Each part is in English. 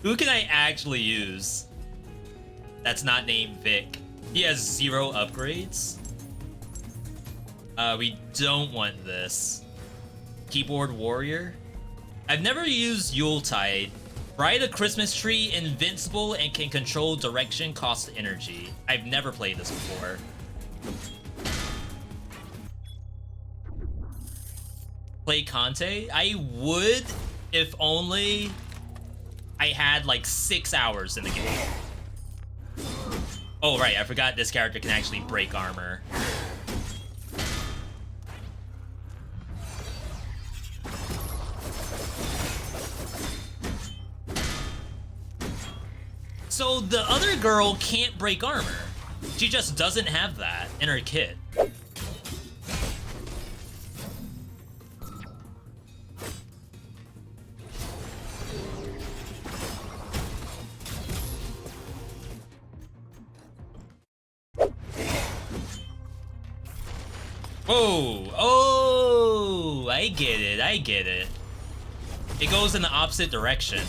Who can I actually use that's not named Vic? He has 0 upgrades. We don't want this. Keyboard Warrior. I've never used Yuletide. Ride a Christmas tree, invincible, and can control direction, cost energy. I've never played this before. Play Conte? I would if only I had like 6 hours in the game. Oh right, I forgot this character can actually break armor. So the other girl can't break armor. She just doesn't have that in her kit. Oh, oh, I get it, I get it. It goes in the opposite direction.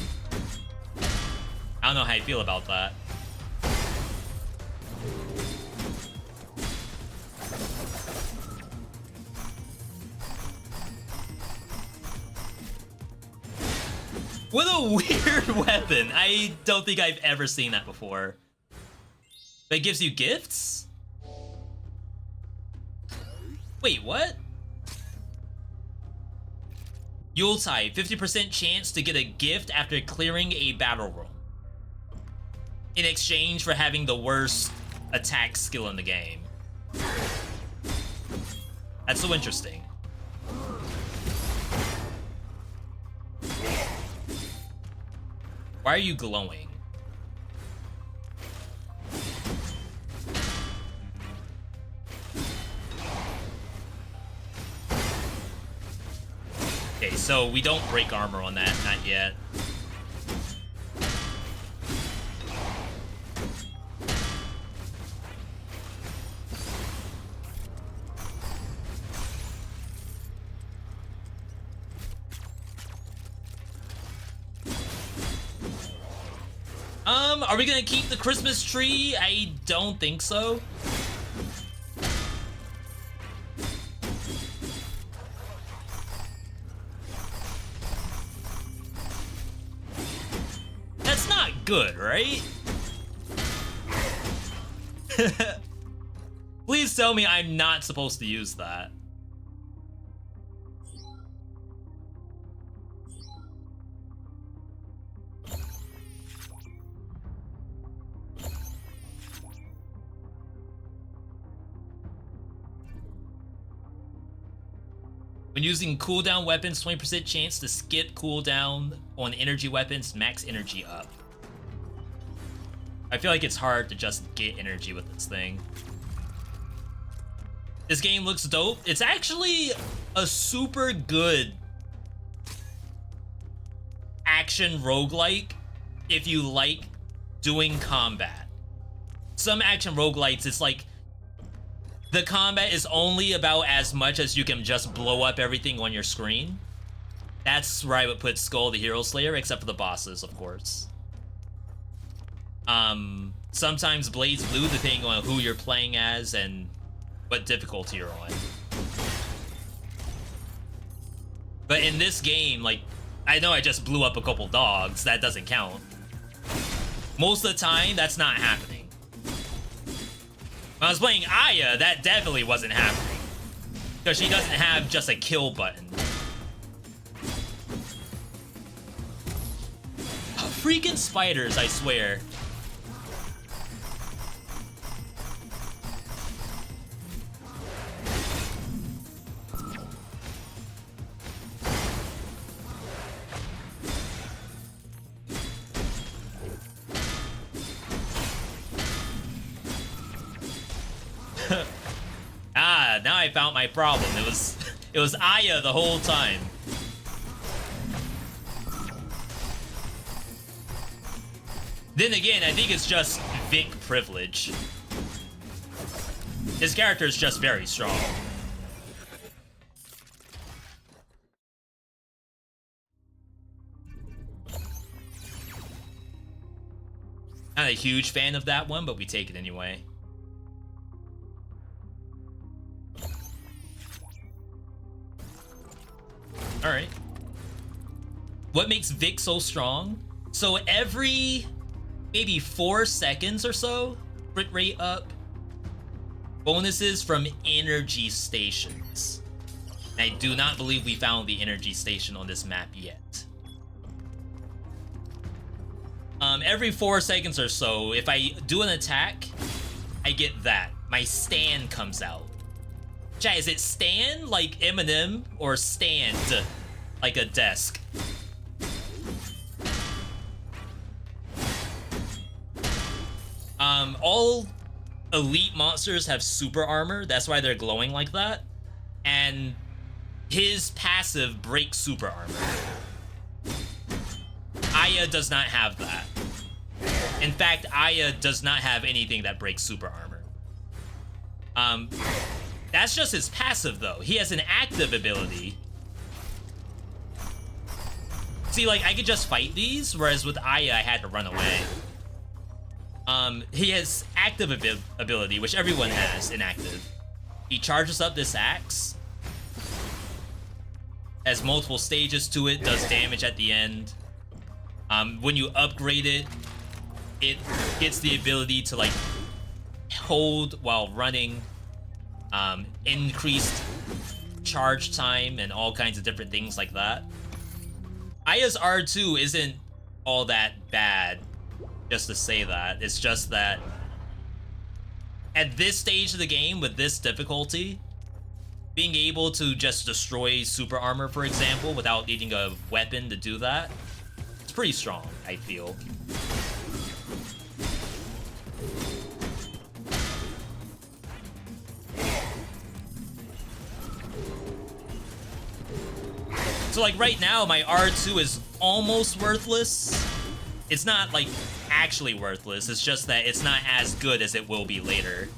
I don't know how I feel about that. What a weird weapon. I don't think I've ever seen that before. But it gives you gifts? Wait, what? Yuletide, 50% chance to get a gift after clearing a battle room. In exchange for having the worst attack skill in the game. That's so interesting. Why are you glowing? Okay, so we don't break armor on that, not yet. Are we gonna keep the Christmas tree? I don't think so. That's not good, right? Please tell me I'm not supposed to use that. When using cooldown weapons, 20% chance to skip cooldown on energy weapons, max energy up. I feel like it's hard to just get energy with this thing. This game looks dope. It's actually a super good action roguelike if you like doing combat. Some action roguelikes, it's like the combat is only about as much as you can just blow up everything on your screen. That's where I would put Skull the Hero Slayer, except for the bosses, of course. Sometimes Blades Blue, depending on who you're playing as and what difficulty you're on. But in this game, like, I know I just blew up a couple dogs, that doesn't count. Most of the time, that's not happening. When I was playing Aya, that definitely wasn't happening. Because she doesn't have just a kill button. Freaking spiders, I swear. Ah, now I found my problem. It was Aya the whole time. Then again, I think it's just Vic privilege. His character is just very strong. Not a huge fan of that one, but we take it anyway. Alright. What makes Vic so strong? So every maybe 4 seconds or so, crit rate up. Bonuses from energy stations. I do not believe we found the energy station on this map yet. Every 4 seconds or so, if I do an attack, I get that. My stand comes out. Chat, is it stand like Eminem or stand like a desk? All elite monsters have super armor. That's why they're glowing like that. And his passive breaks super armor. Aya does not have that. In fact, Aya does not have anything that breaks super armor. That's just his passive, though. He has an active ability. See, like, I could just fight these, whereas with Aya, I had to run away. He has active ability, which everyone has inactive. He charges up this axe. Has multiple stages to it, does damage at the end. When you upgrade it, it gets the ability to, like, hold while running, increased charge time, and all kinds of different things like that. Aya's R2 isn't all that bad, just to say that. It's just that at this stage of the game, with this difficulty, being able to just destroy super armor, for example, without needing a weapon to do that, it's pretty strong, I feel. So, like, right now, my R2 is almost worthless. It's not, like, actually worthless. It's just that it's not as good as it will be later.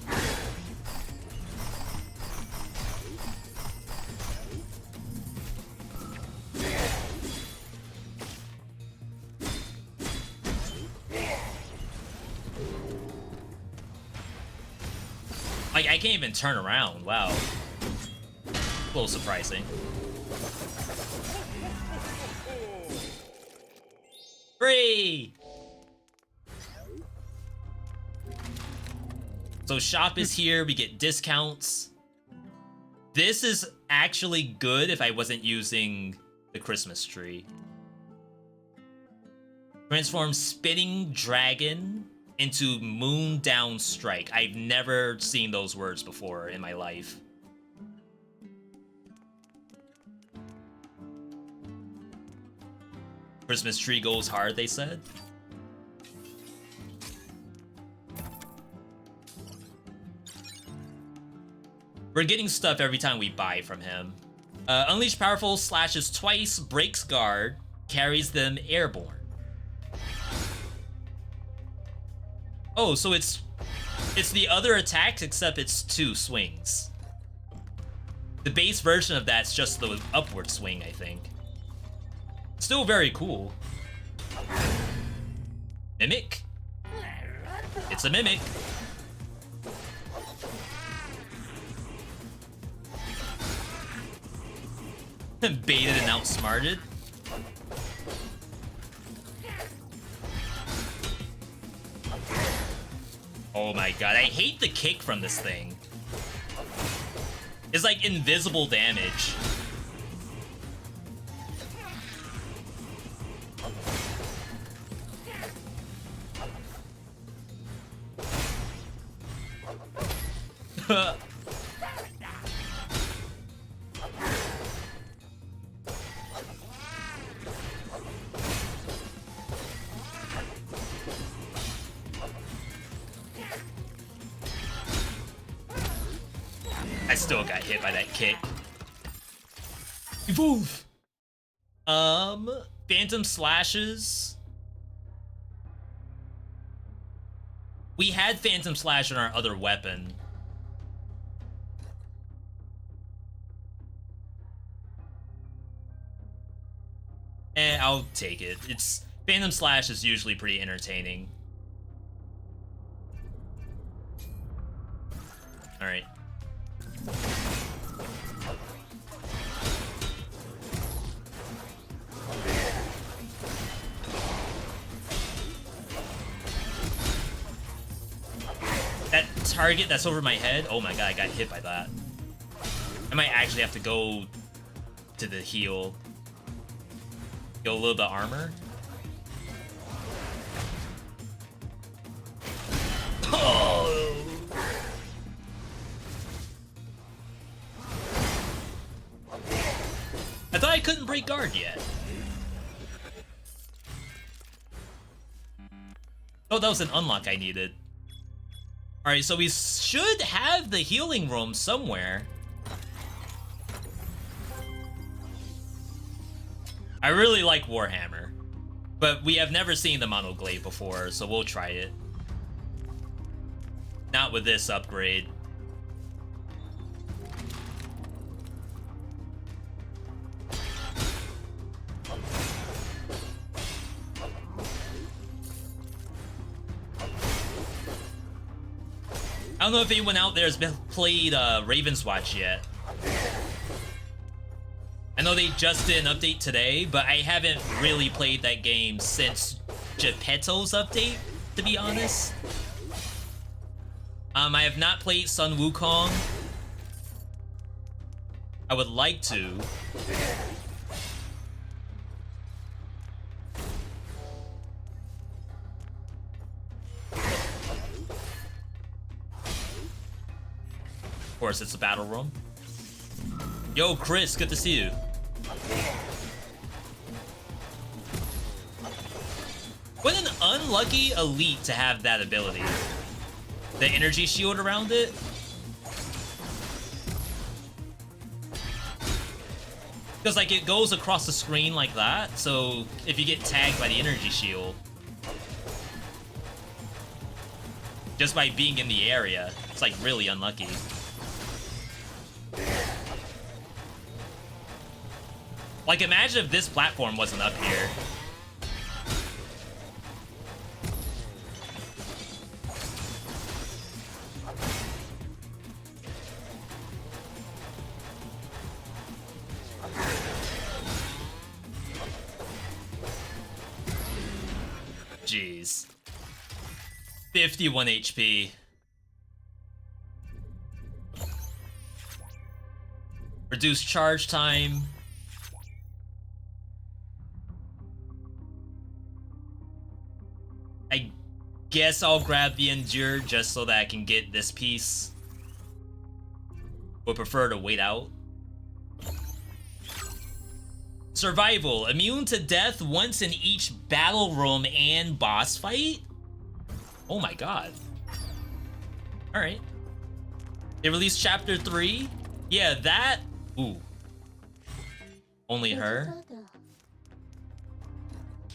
Like, I can't even turn around. Wow. A little surprising. Free! So shop is here, we get discounts. This is actually good if I wasn't using the Christmas tree. Transform spinning dragon into moon down strike. I've never seen those words before in my life. Christmas tree goes hard, they said. We're getting stuff every time we buy from him. Unleash powerful slashes twice, breaks guard, carries them airborne. Oh, so it's the other attacks, except it's 2 swings. The base version of that's just the upward swing, I think. Still very cool. Mimic? It's a mimic. Baited and outsmarted. Oh my god, I hate the kick from this thing. It's like invisible damage. I still got hit by that kick. Evolve! Phantom Slashes. We had Phantom Slash on our other weapon. I'll take it. Phantom Slash is usually pretty entertaining. Alright. That target that's over my head, oh my god, I got hit by that. I might actually have to go to the heal. Get a little bit of armor. Oh! I thought I couldn't break guard yet. Oh, that was an unlock I needed. Alright, so we should have the healing room somewhere. I really like Warhammer, but we have never seen the Monoglade before, so we'll try it. Not with this upgrade. I don't know if anyone out there has played Raven's Watch yet. I know they just did an update today, but I haven't really played that game since Geppetto's update, to be honest. I have not played Sun Wukong. I would like to. Of course, it's a battle room. Yo, Chris, good to see you. What an unlucky elite to have that ability. The energy shield around it. Because, like, it goes across the screen like that, so if you get tagged by the energy shield, just by being in the area, it's, like, really unlucky. Like, imagine if this platform wasn't up here. Jeez. 51 HP. Reduced charge time. I guess I'll grab the Endure just so that I can get this piece. Would prefer to wait out. Survival. Immune to death once in each battle room and boss fight? Oh my god. Alright. They released Chapter 3? Yeah, that... Ooh. Only her?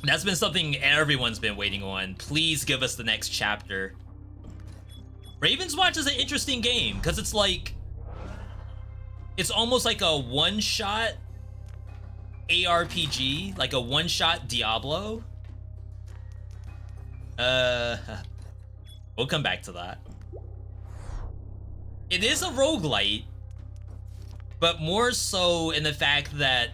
That's been something everyone's been waiting on. Please give us the next chapter. Raven's Watch is an interesting game, because it's like... It's almost like a one-shot ARPG, like a one-shot Diablo. We'll come back to that. It is a roguelite, but more so in the fact that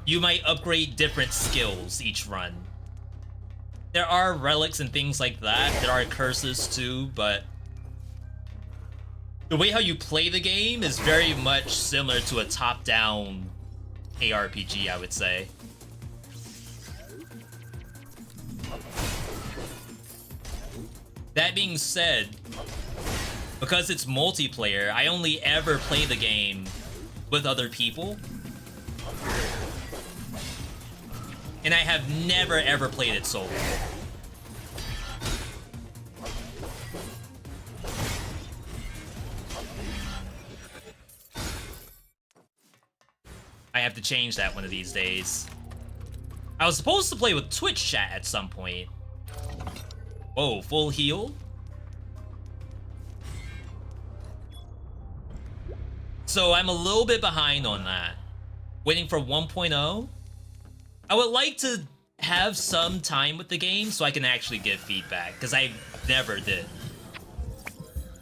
you might upgrade different skills each run. There are relics and things like that. There are curses too, but the way how you play the game is very much similar to a top-down ARPG, I would say. That being said, because it's multiplayer, I only ever play the game with other people. And I have never ever played it solo. I have to change that one of these days. I was supposed to play with Twitch chat at some point. Whoa, full heal? So I'm a little bit behind on that. Waiting for 1.0. I would like to have some time with the game so I can actually give feedback, because I never did.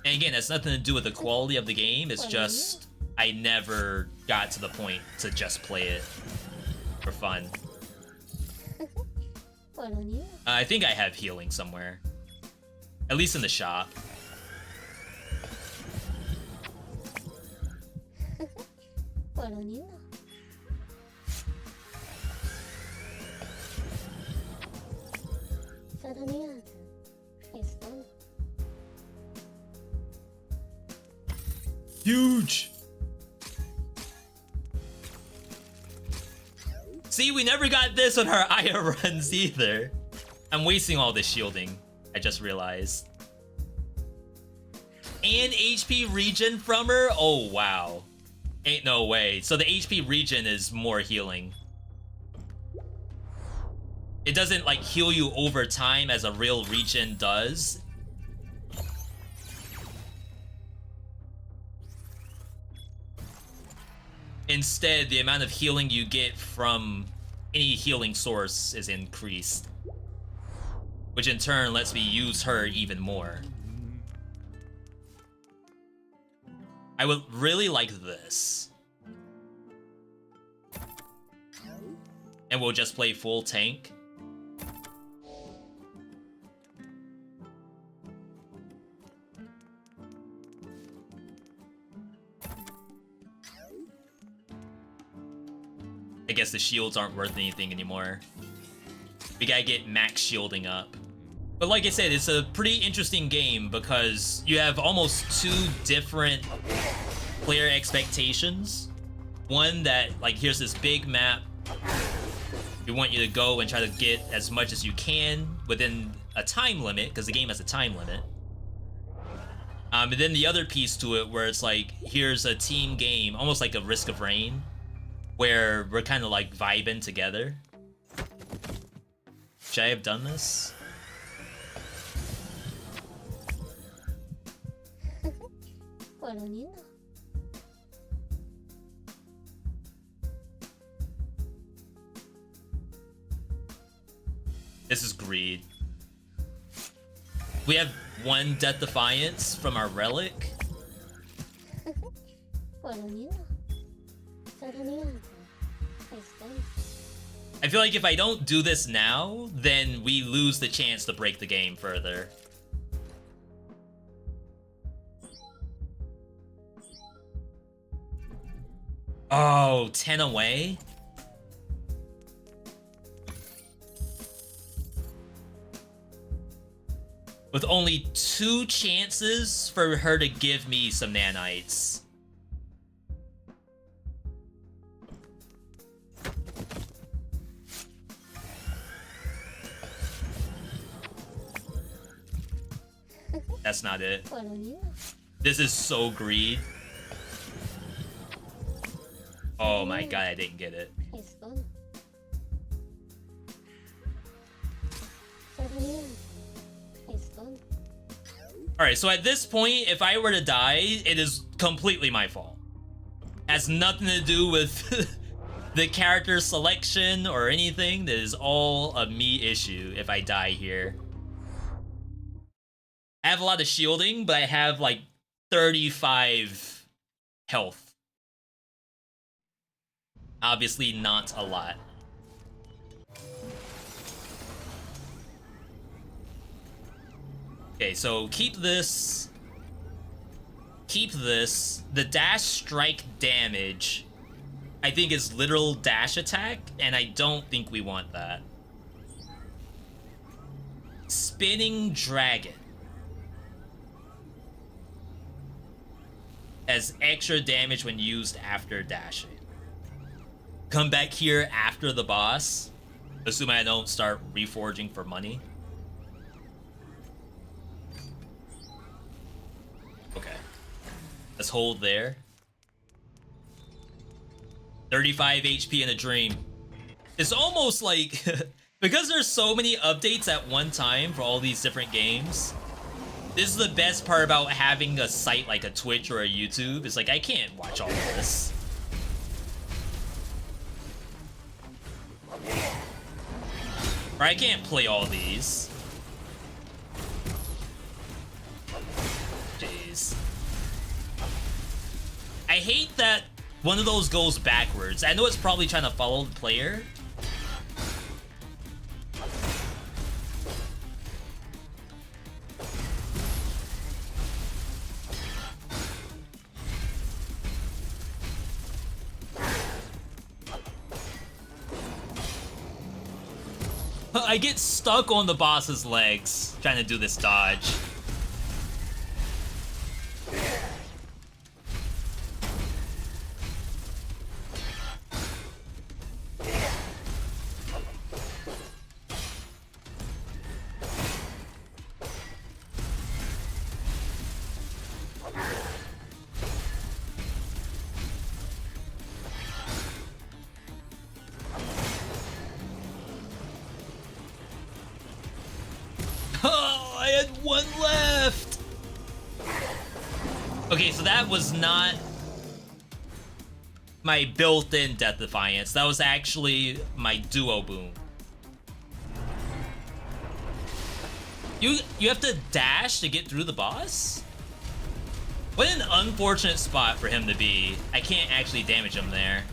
And again, that's nothing to do with the quality of the game. It's just I never got to the point to just play it for fun. I think I have healing somewhere. At least in the shop. Huge! See, we never got this on our Aya runs either. I'm wasting all this shielding, I just realized. And HP regen from her? Oh, wow. Ain't no way. So the HP regen is more healing. It doesn't, like, heal you over time as a real regen does. Instead, the amount of healing you get from any healing source is increased, which in turn lets me use her even more. I would really like this. And we'll just play full tank. I guess the shields aren't worth anything anymore. We gotta get max shielding up. But like I said, it's a pretty interesting game because you have almost two different player expectations. One that, like, here's this big map. We want you to go and try to get as much as you can within a time limit, because the game has a time limit. And then the other piece to it where it's like, here's a team game, almost like a Risk of Rain, where we're kind of like vibing together. Should I have done this? This is greed. We have one Death Defiance from our relic. I feel like if I don't do this now, then we lose the chance to break the game further. Oh, 10 away? With only 2 chances for her to give me some nanites. That's not it. This is so greed. Oh my god, I didn't get it. Alright, so at this point, if I were to die, it is completely my fault. Has nothing to do with the character selection or anything. That is all a me issue if I die here. I have a lot of shielding, but I have like 35 health. Obviously not a lot. Okay, so keep this. Keep this. The dash strike damage, I think, is literal dash attack, and I don't think we want that. Spinning Dragon as extra damage when used after dashing. Come back here after the boss, assuming I don't start reforging for money. Okay. Let's hold there. 35 HP in a dream. It's almost like, because there's so many updates at one time for all these different games, this is the best part about having a site like a Twitch or a YouTube. It's like, I can't watch all of this. Or I can't play all these. Jeez. Jeez. I hate that one of those goes backwards. I know it's probably trying to follow the player. I get stuck on the boss's legs trying to do this dodge. Oh, I had one left. Okay, so that was not my built-in Death Defiance. That was actually my duo boom. You have to dash to get through the boss? What an unfortunate spot for him to be. I can't actually damage him there.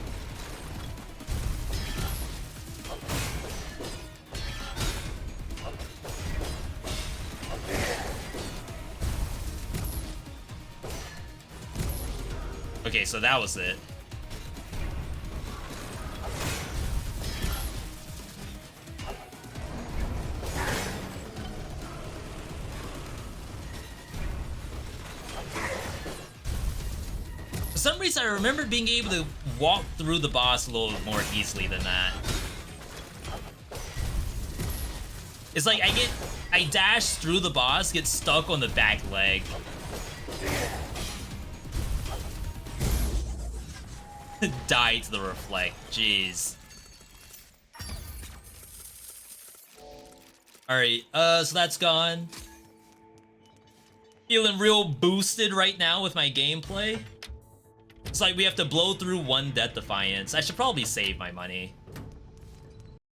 Okay, so that was it. For some reason, I remember being able to walk through the boss a little more easily than that. It's like I dash through the boss, get stuck on the back leg. Die to the reflect. Jeez. Alright, so that's gone. Feeling real boosted right now with my gameplay. It's like we have to blow through one Death Defiance. I should probably save my money.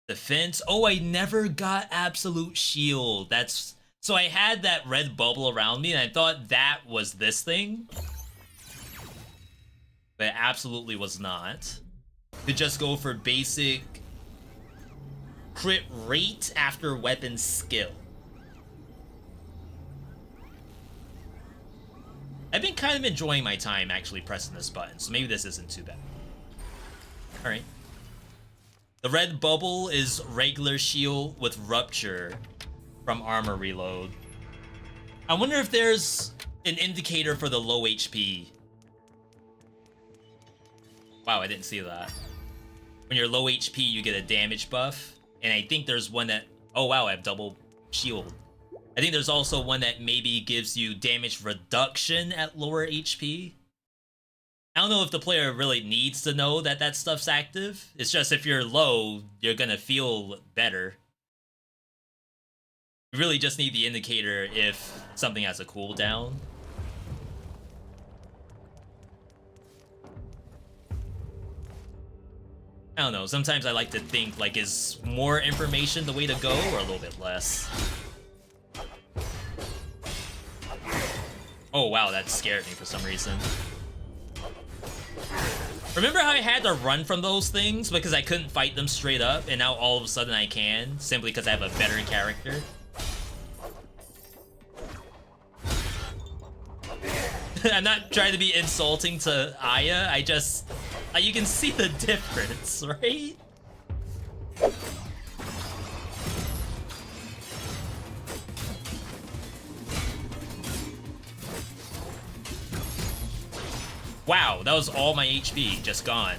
Defense. Oh, I never got Absolute Shield. That's... So I had that red bubble around me and I thought that was this thing. But it absolutely was not. To just go for basic crit rate after weapon skill. I've been kind of enjoying my time actually pressing this button, so maybe this isn't too bad. Alright. The red bubble is regular shield with rupture from armor reload. I wonder if there's an indicator for the low HP. Wow, I didn't see that. When you're low HP, you get a damage buff. And I think there's one that... Oh, wow, I have double shield. I think there's also one that maybe gives you damage reduction at lower HP. I don't know if the player really needs to know that that stuff's active. It's just if you're low, you're gonna feel better. You really just need the indicator if something has a cooldown. I don't know, sometimes I like to think, like, is more information the way to go, or a little bit less? Oh wow, that scared me for some reason. Remember how I had to run from those things because I couldn't fight them straight up, and now all of a sudden I can, simply because I have a better character? I'm not trying to be insulting to Aya, I just... you can see the difference, right? Wow, that was all my HP, just gone.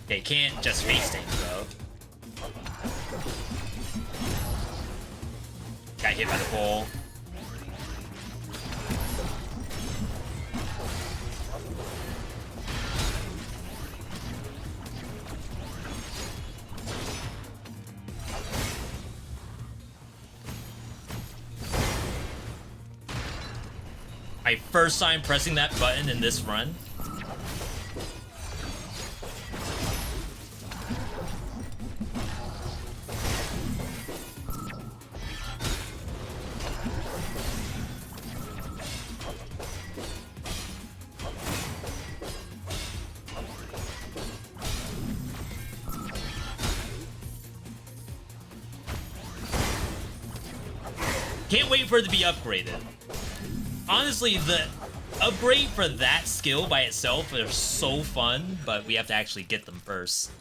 Okay, can't just face tank though. Got hit by the ball. My first time pressing that button in this run. Can't wait for it to be upgraded. Honestly, the upgrade for that skill by itself are so fun, but we have to actually get them first.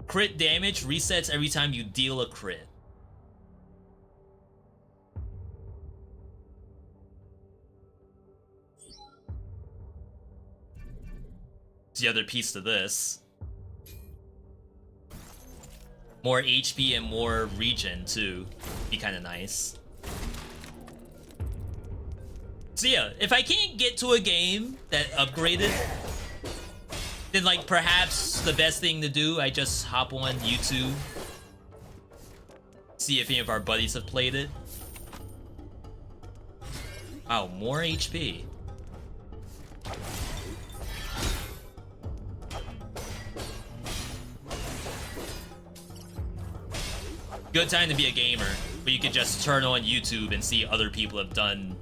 Crit damage resets every time you deal a crit. It's the other piece to this. More HP and more regen too. Be kind of nice. So yeah, if I can't get to a game that upgraded, then like perhaps the best thing to do, I just hop on YouTube, see if any of our buddies have played it. Wow, more HP. Good time to be a gamer, but you can just turn on YouTube and see other people have done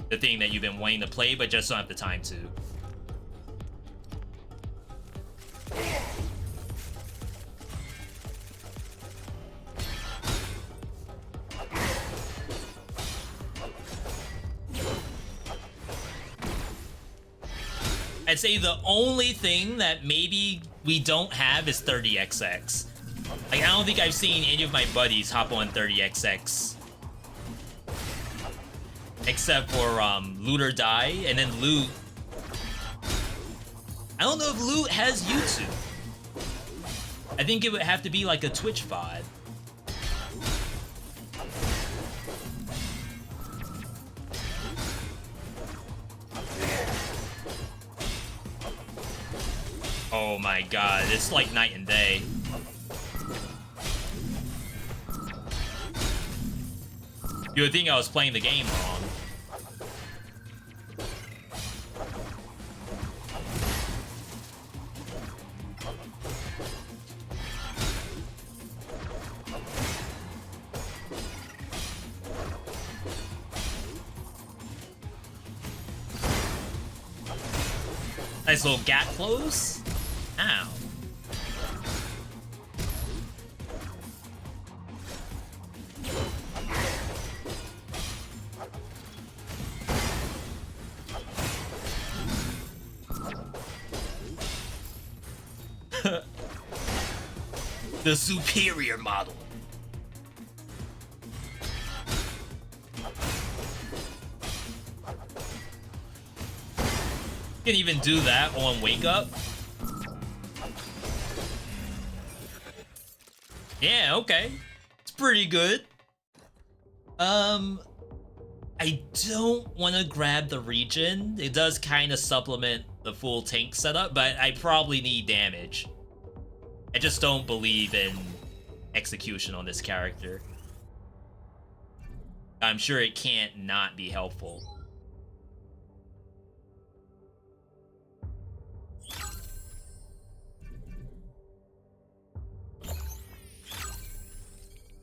the thing that you've been wanting to play, but just don't have the time to. I'd say the only thing that maybe we don't have is 30XX. Like, I don't think I've seen any of my buddies hop on 30XX. Except for Loot or Die, and then Loot. I don't know if Loot has YouTube. I think it would have to be like a Twitch VOD. Oh my god, it's like night and day. You would think I was playing the game wrong. Nice little gap close. Ow. The superior model. You can even do that on Wake Up. Yeah, okay. It's pretty good. I don't want to grab the regen. It does kind of supplement the full tank setup, but I probably need damage. I just don't believe in execution on this character. I'm sure it can't not be helpful.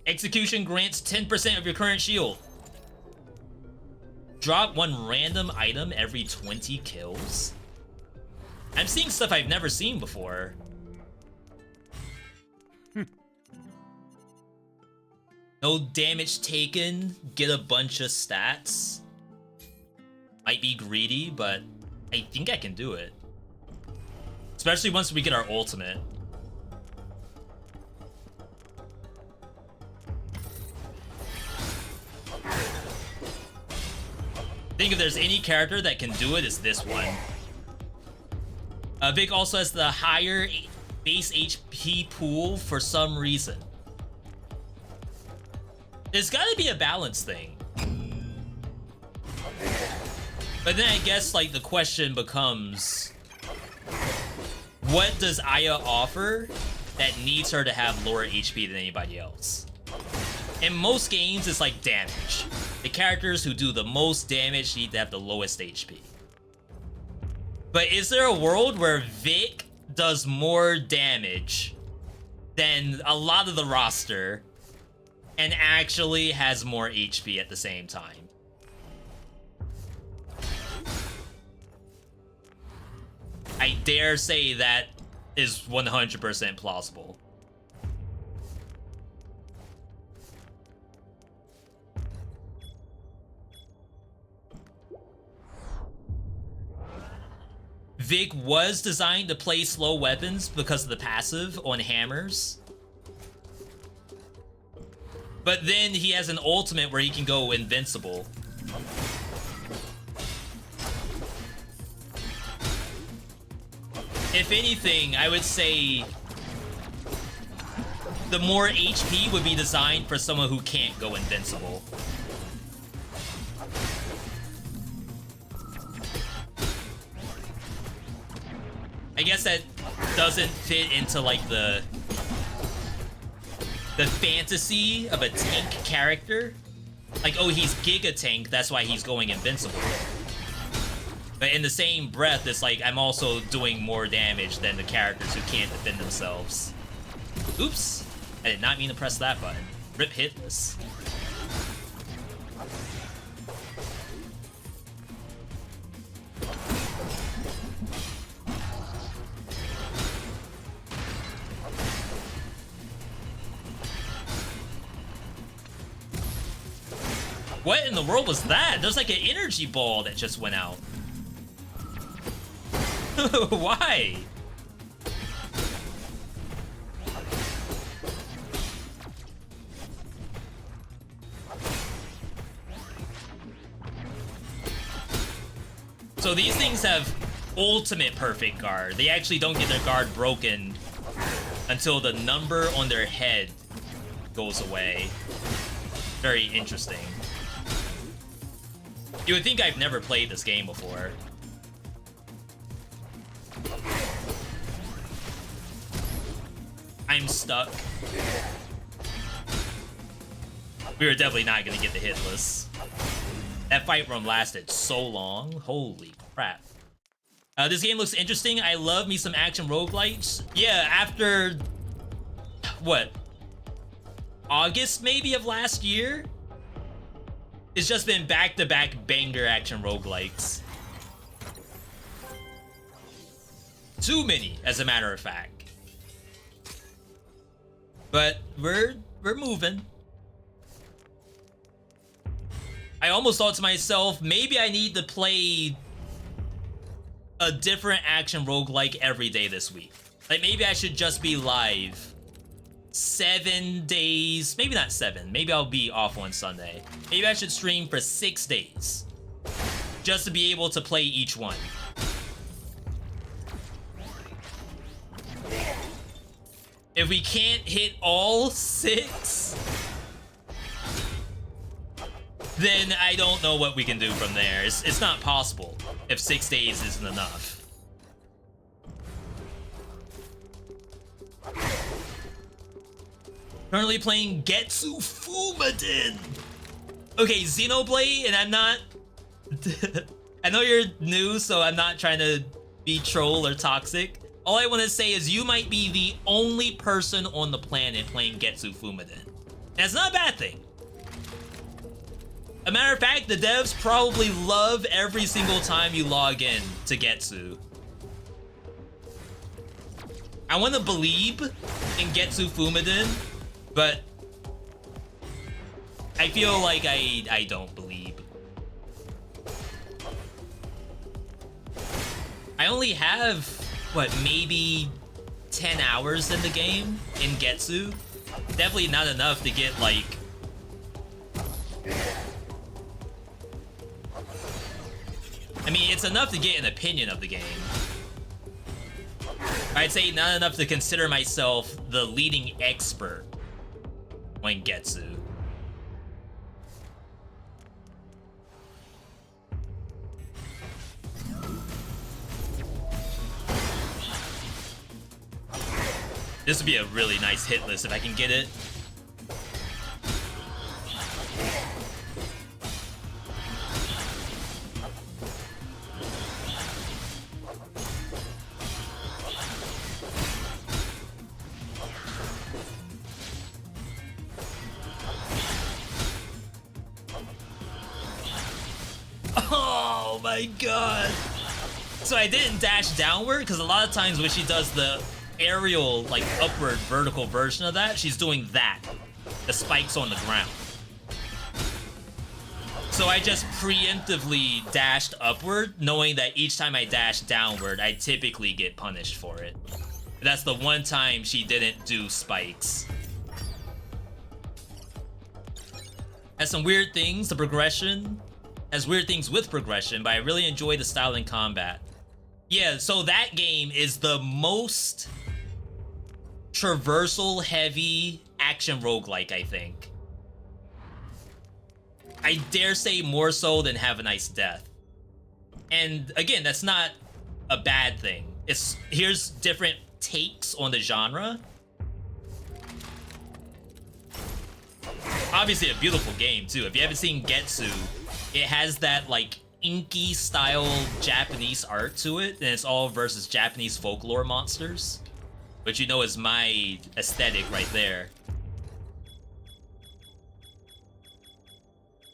Execution grants 10% of your current shield. Drop one random item every 20 kills. I'm seeing stuff I've never seen before. No damage taken, get a bunch of stats. Might be greedy, but I think I can do it. Especially once we get our ultimate. I think if there's any character that can do it, it's this one. Vic also has the higher base HP pool for some reason. There's gotta be a balance thing. But then I guess like the question becomes, what does Aya offer that needs her to have lower HP than anybody else? In most games, it's like damage. The characters who do the most damage need to have the lowest HP. But is there a world where Vic does more damage than a lot of the roster and actually has more HP at the same time? I dare say that is 100% plausible. Vic was designed to play slow weapons because of the passive on hammers. But then he has an ultimate where he can go invincible. If anything, I would say the more HP would be designed for someone who can't go invincible. I guess that doesn't fit into like the fantasy of a tank character. Like, oh, he's Giga Tank, that's why he's going invincible. But in the same breath, it's like I'm also doing more damage than the characters who can't defend themselves. Oops, I did not mean to press that button. Rip hitless. What in the world was that? There's like an energy ball that just went out. Why? So these things have ultimate perfect guard. They actually don't get their guard broken until the number on their head goes away. Very interesting. You would think I've never played this game before. I'm stuck. We were definitely not gonna get the hitless. That fight run lasted so long. Holy crap. This game looks interesting. I love me some action roguelikes. Yeah, after what? August maybe of last year? It's just been back-to-back banger action roguelikes. Too many, as a matter of fact. But we're moving. I almost thought to myself, maybe I need to play a different action roguelike every day this week. Like maybe I should just be live 7 days, maybe not 7, maybe I'll be off on Sunday. Maybe I should stream for 6 days just to be able to play each one. If we can't hit all 6, then I don't know what we can do from there. It's not possible if 6 days isn't enough. Currently playing Getsu Fumaden. Okay, Xenoblade, and I'm not... I know you're new, so I'm not trying to be troll or toxic. All I want to say is you might be the only person on the planet playing Getsu Fumaden. That's not a bad thing. A matter of fact, the devs probably love every single time you log in to Getsu. I want to believe in Getsu Fumaden, but I feel like I don't believe. I only have, what, maybe 10 hours in the game in Getsu. Definitely not enough to get, like... I mean, it's enough to get an opinion of the game. I'd say not enough to consider myself the leading expert on Getsu. This would be a really nice hit list if I can get it. Oh my god. So I didn't dash downward because a lot of times when she does the aerial, like upward vertical version of that, she's doing that. The spikes on the ground. So I just preemptively dashed upward, knowing that each time I dash downward, I typically get punished for it. That's the one time she didn't do spikes. Has some weird things, the progression. Has weird things with progression, but I really enjoy the style in combat. Yeah, so that game is the most traversal heavy action roguelike, I think. I dare say more so than Have a Nice Death. And again, that's not a bad thing. Here's different takes on the genre. Obviously a beautiful game too. If you haven't seen Getsu, it has that like inky style Japanese art to it, and it's all versus Japanese folklore monsters, which you know is my aesthetic right there.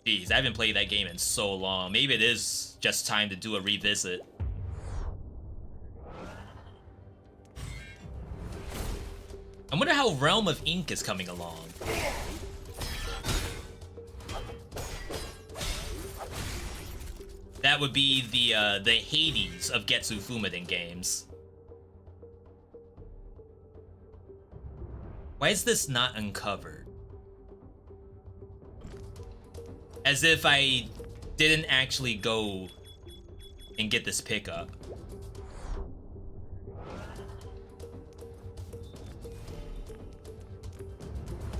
Jeez, I haven't played that game in so long. Maybe it is just time to do a revisit. I wonder how Realm of Ink is coming along. That would be the Hades of Getsu Fumaden games. Why is this not uncovered? As if I didn't actually go and get this pickup.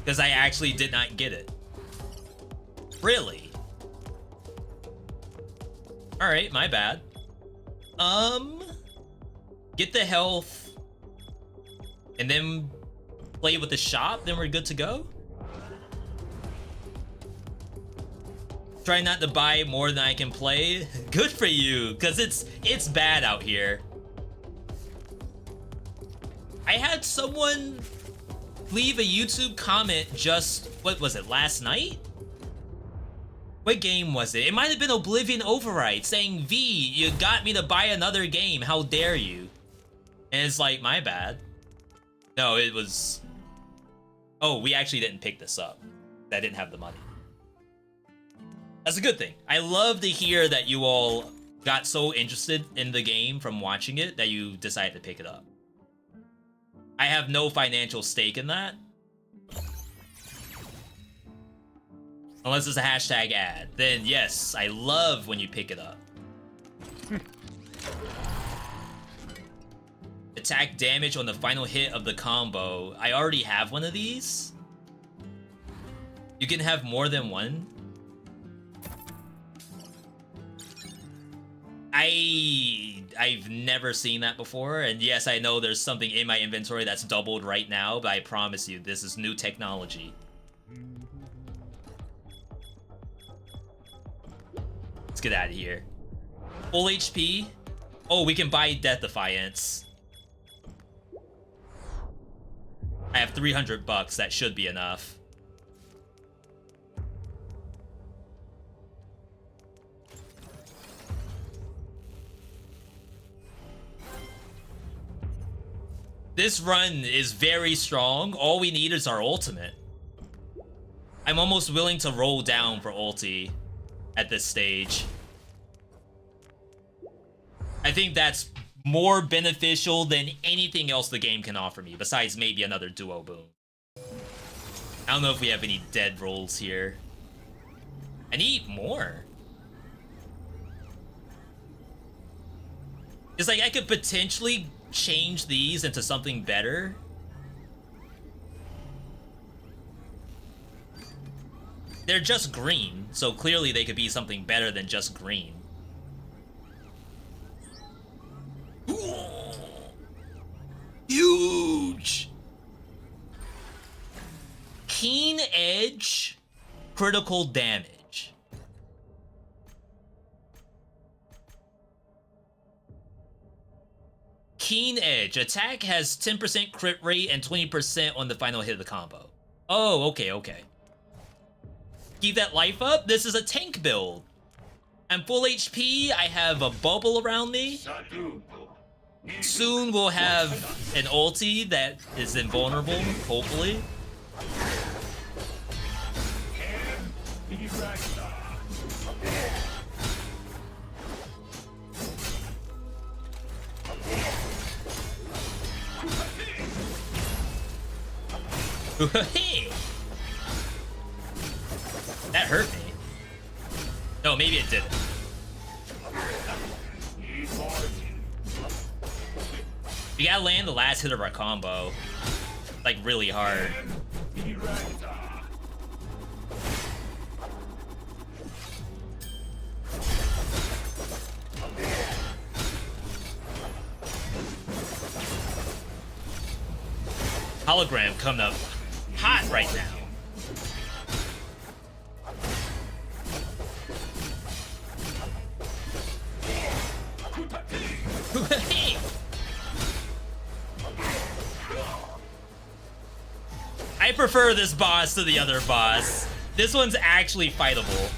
Because I actually did not get it. Really? Alright, my bad. Get the health. And then play with the shop, then we're good to go? Try not to buy more than I can play. Good for you, because it's bad out here. I had someone leave a YouTube comment just, what was it, last night? What game was it? It might have been Oblivion Override, saying, V, you got me to buy another game, how dare you? And it's like, my bad. No, it was... Oh, we actually didn't pick this up. I didn't have the money. That's a good thing. I love to hear that you all got so interested in the game from watching it that you decided to pick it up. I have no financial stake in that. Unless it's a hashtag ad. Then yes, I love when you pick it up. Attack damage on the final hit of the combo. I already have one of these. You can have more than one. I've never seen that before, and yes, I know there's something in my inventory that's doubled right now, but I promise you, this is new technology. Let's get out of here. Full HP. Oh, we can buy Death Defiance. I have 300 bucks, that should be enough. This run is very strong. All we need is our ultimate. I'm almost willing to roll down for ulti at this stage. I think that's more beneficial than anything else the game can offer me, besides maybe another duo boom. I don't know if we have any dead rolls here. I need more. It's like I could potentially change these into something better. They're just green, so clearly they could be something better than just green. Huge! Keen Edge, critical damage. Keen Edge. Attack has 10% crit rate and 20% on the final hit of the combo. Oh, okay, okay. Keep that life up. This is a tank build. I'm full HP. I have a bubble around me. Soon we'll have an ulti that is invulnerable, hopefully. That hurt me. No, maybe it didn't. We gotta land the last hit of our combo. Like, really hard. Hologram coming up hot right now. I prefer this boss to the other boss. This one's actually fightable.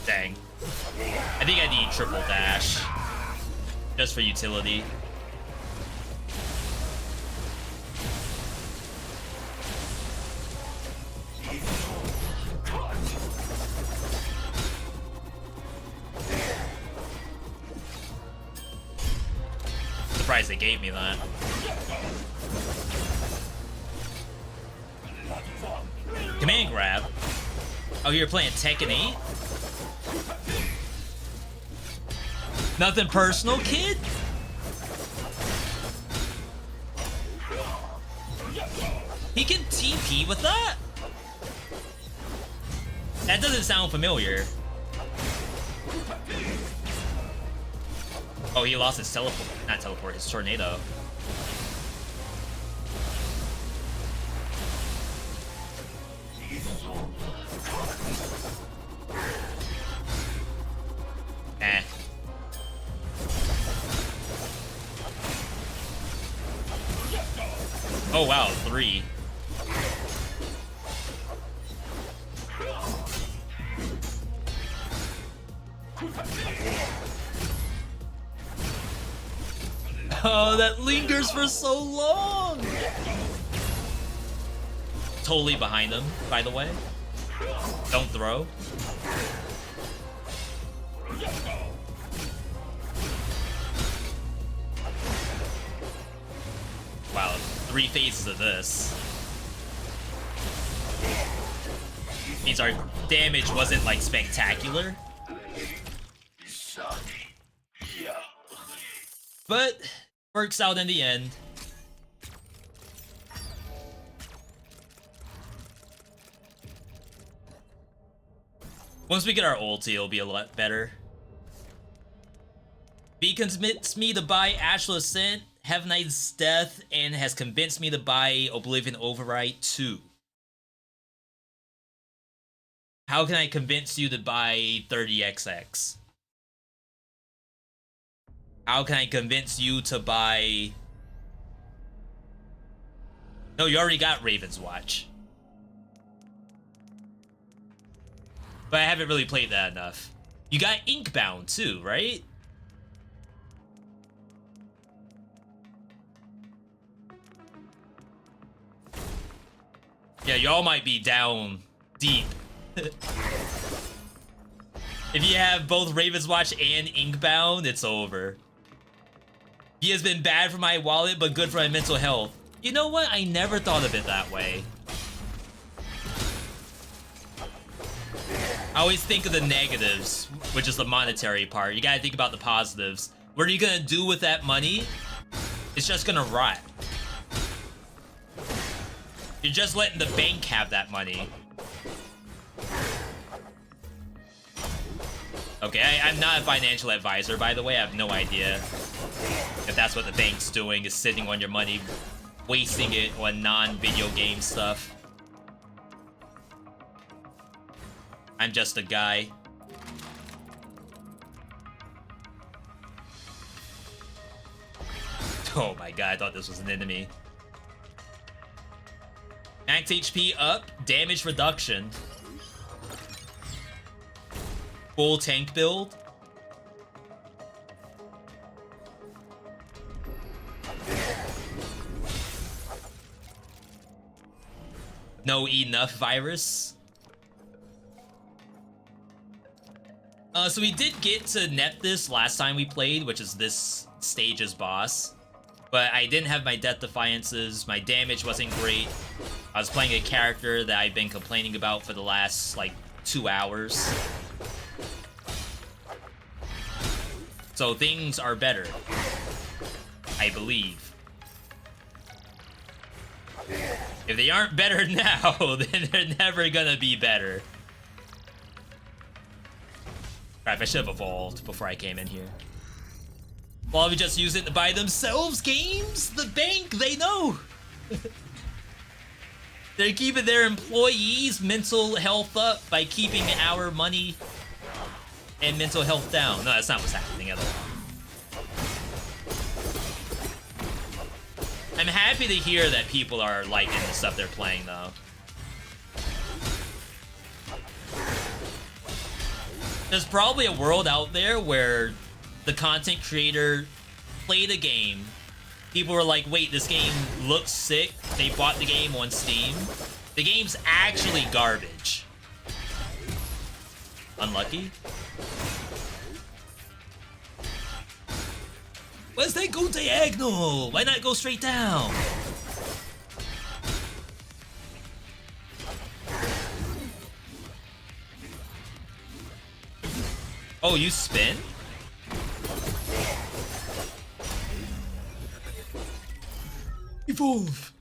Dang. I think I need triple dash. Just for utility. Surprised they gave me that. Command grab. Oh, you're playing Tekken 8? Nothing personal, kid? He can TP with that? That doesn't sound familiar. Oh, he lost his teleport. Not teleport, his tornado. Eh. Oh wow, 3. Oh, that lingers for so long! Totally behind him, by the way. Don't throw. Wow, 3 phases of this. Means our damage wasn't like spectacular. But works out in the end. Once we get our ulti, it'll be a lot better. B convinced me to buy Astral Ascent, Heaven Knight's Death, and has convinced me to buy Oblivion Override 2. How can I convince you to buy 30XX? How can I convince you to buy... No, you already got Raven's Watch. But I haven't really played that enough. You got Inkbound too, right? Yeah, y'all might be down deep. If you have both Raven's Watch and Inkbound, it's over. He has been bad for my wallet, but good for my mental health. You know what? I never thought of it that way. I always think of the negatives, which is the monetary part. You gotta think about the positives. What are you gonna do with that money? It's just gonna rot. You're just letting the bank have that money. Okay, I'm not a financial advisor, by the way. I have no idea if that's what the bank's doing, is sitting on your money, wasting it on non-video game stuff. I'm just a guy. Oh my god, I thought this was an enemy. Max HP up, damage reduction. full tank build. No enough virus. So we did get to net this last time we played, which is this stage's boss. But I didn't have my Death Defiances, my damage wasn't great. I was playing a character that I've been complaining about for the last, like, 2 hours. So things are better, I believe. If they aren't better now, then they're never gonna be better. Crap, I should have evolved before I came in here. Well, we just use it to buy themselves games? The bank, they know! They're keeping their employees' mental health up by keeping our money and mental health down. No, that's not what's happening at all. I'm happy to hear that people are liking the stuff they're playing, though. There's probably a world out there where the content creator played a game. People were like, wait, this game looks sick. They bought the game on Steam. The game's actually garbage. Unlucky. Why's that go diagonal? Why not go straight down? Oh, you spin? Evolve.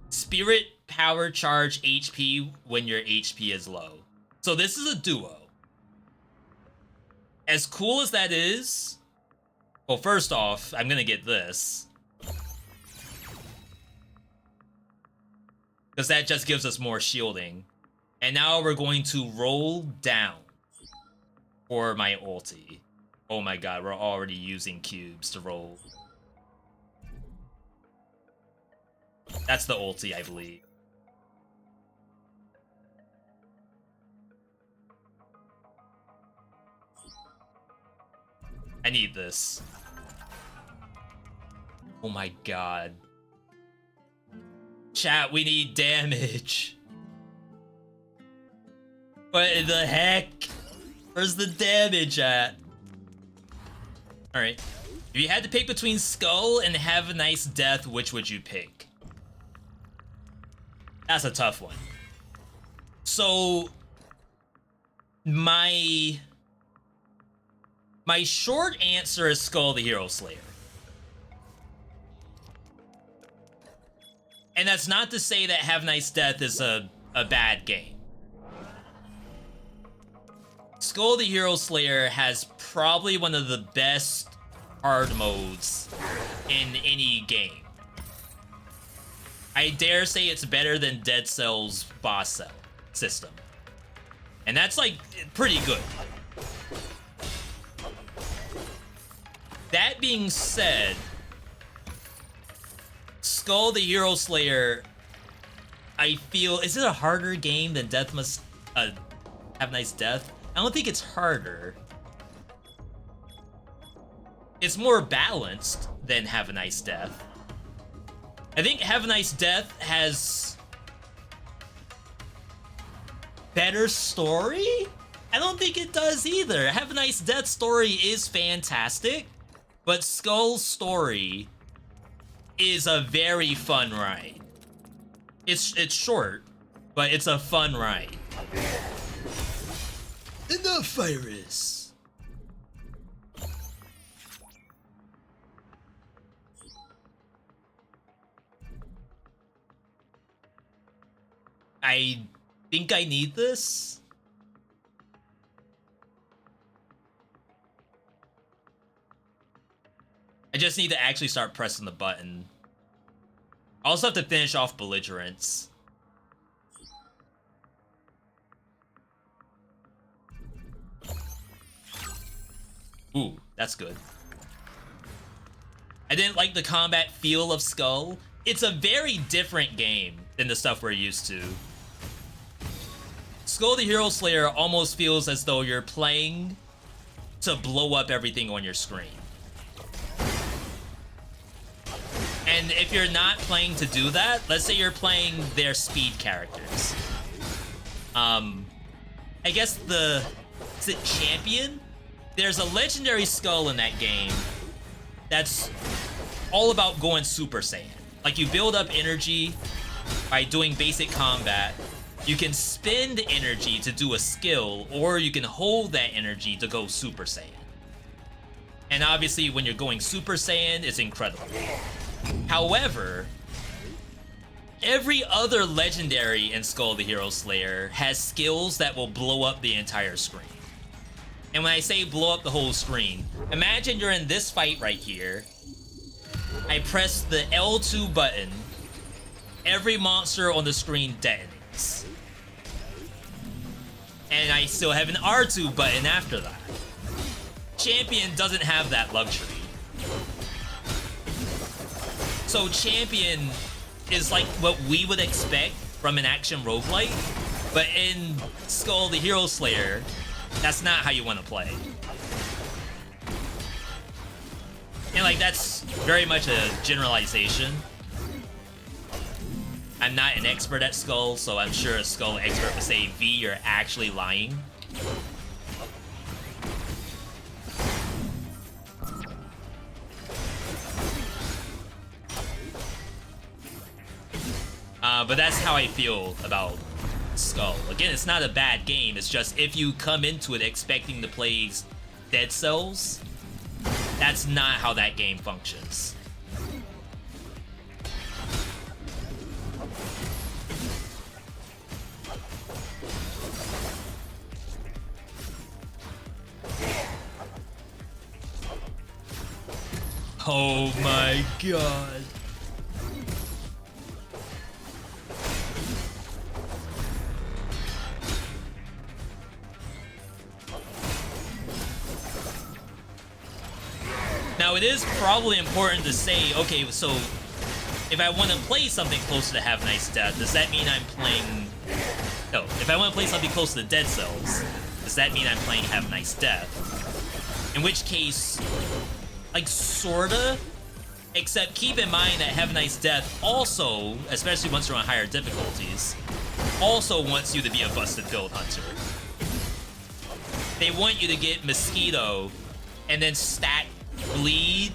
Spirit power charge HP when your HP is low. So this is a duo. As cool as that is, well, first off, I'm gonna get this. Because that just gives us more shielding. And now we're going to roll down for my ulti. Oh my god, we're already using cubes to roll. That's the ulti, I believe. I need this. Oh my god. Chat, we need damage. What in the heck? Where's the damage at? Alright. If you had to pick between Skull and Have a Nice Death, which would you pick? That's a tough one. So, my short answer is Skull the Hero Slayer. And that's not to say that Have a Nice Death is a bad game. Skull the Hero Slayer has probably one of the best hard modes in any game. I dare say it's better than Dead Cell's boss cell system. And that's, like, pretty good. That being said, Skull the Hero Slayer, I feel, is it a harder game than Have a Nice Death? I don't think it's harder. It's more balanced than Have a Nice Death. I think Have a Nice Death has better story? I don't think it does either. Have a Nice Death story is fantastic, but Skull's story is a very fun ride. It's short, but it's a fun ride. Enough virus. I think I need this. I just need to actually start pressing the button. I also have to finish off belligerents. Ooh, that's good. I didn't like the combat feel of Skull. It's a very different game than the stuff we're used to. Skull the Hero Slayer almost feels as though you're playing to blow up everything on your screen. And if you're not playing to do that, let's say you're playing their speed characters. I guess is it Champion? There's a legendary skull in that game that's all about going Super Saiyan. Like, you build up energy by doing basic combat. You can spend energy to do a skill, or you can hold that energy to go Super Saiyan. And obviously, when you're going Super Saiyan, it's incredible. However, every other legendary in Skull the Hero Slayer has skills that will blow up the entire screen. And when I say blow up the whole screen, imagine you're in this fight right here. I press the L2 button. Every monster on the screen detonates. And I still have an R2 button after that. Champion doesn't have that luxury. So Champion is like what we would expect from an action roguelike, but in Skull the Hero Slayer, that's not how you want to play. And like, that's very much a generalization. I'm not an expert at Skull, so I'm sure a Skull expert would say, V, you're actually lying. But that's how I feel about Skull. Again, it's not a bad game, it's just if you come into it expecting to play Dead Cells, that's not how that game functions. Oh my god. Now, it is probably important to say, okay, so if I want to play something closer to Have Nice Death, does that mean I'm playing... No, if I want to play something close to Dead Cells, does that mean I'm playing Have Nice Death? In which case, like, sorta, except keep in mind that Have Nice Death also, especially once you're on higher difficulties, also wants you to be a busted build hunter. They want you to get Mosquito and then stack Bleed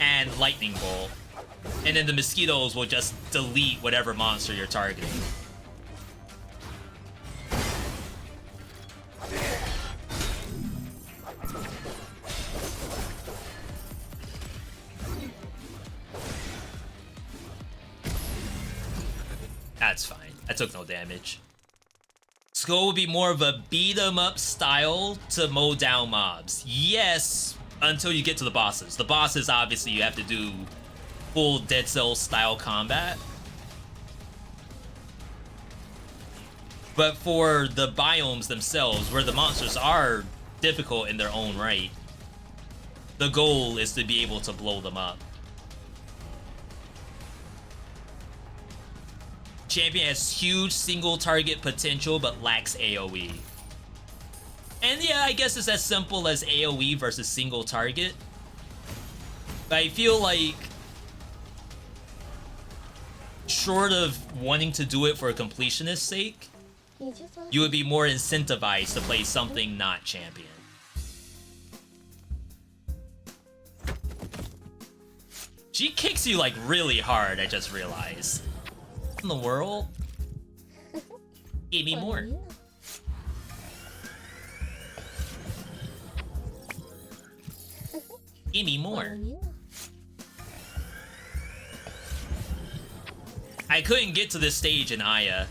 and Lightning Bolt, and then the Mosquitoes will just delete whatever monster you're targeting. That's fine. I took no damage. Skull would be more of a beat 'em up style to mow down mobs. Yes, until you get to the bosses. The bosses, obviously, you have to do full Dead Cells style combat. But for the biomes themselves, where the monsters are difficult in their own right, the goal is to be able to blow them up. Champion has huge single target potential but lacks AoE. And yeah, I guess it's as simple as AoE versus single target. But I feel like, short of wanting to do it for a completionist's sake, you would be more incentivized to play something not Champion. She kicks you like really hard, I just realized. What in the world? Give me more. Give me more. I couldn't get to this stage in Aya.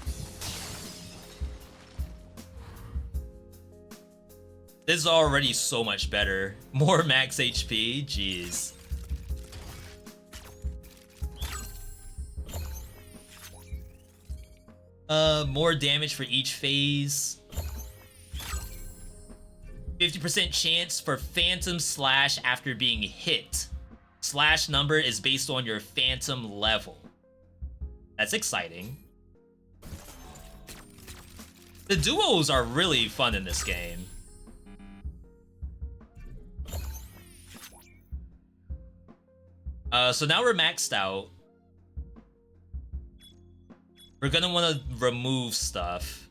This is already so much better. More max HP? Jeez. More damage for each phase. 50% chance for Phantom Slash after being hit. Slash number is based on your Phantom level. That's exciting. The duos are really fun in this game. So now we're maxed out. We're gonna want to remove stuff.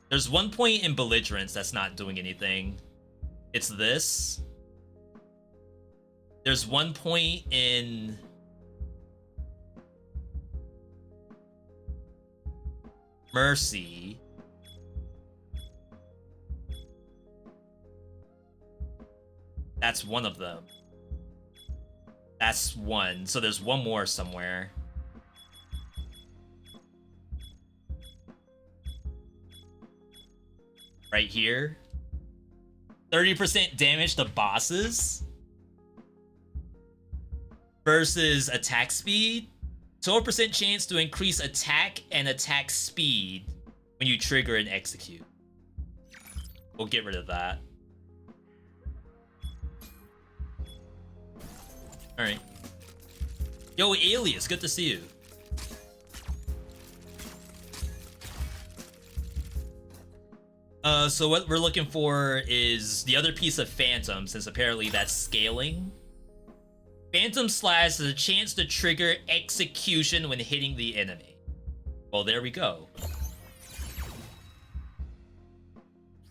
There's one point in belligerence that's not doing anything. It's this. There's one point in mercy. That's one of them. That's one. So there's one more somewhere. Right here. 30% damage to bosses versus attack speed. 12% chance to increase attack and attack speed when you trigger and execute. We'll get rid of that. Alright. Yo, Alias, good to see you. So what we're looking for is the other piece of Phantom, since apparently that's scaling. Phantom Slash is a chance to trigger execution when hitting the enemy. Well, there we go.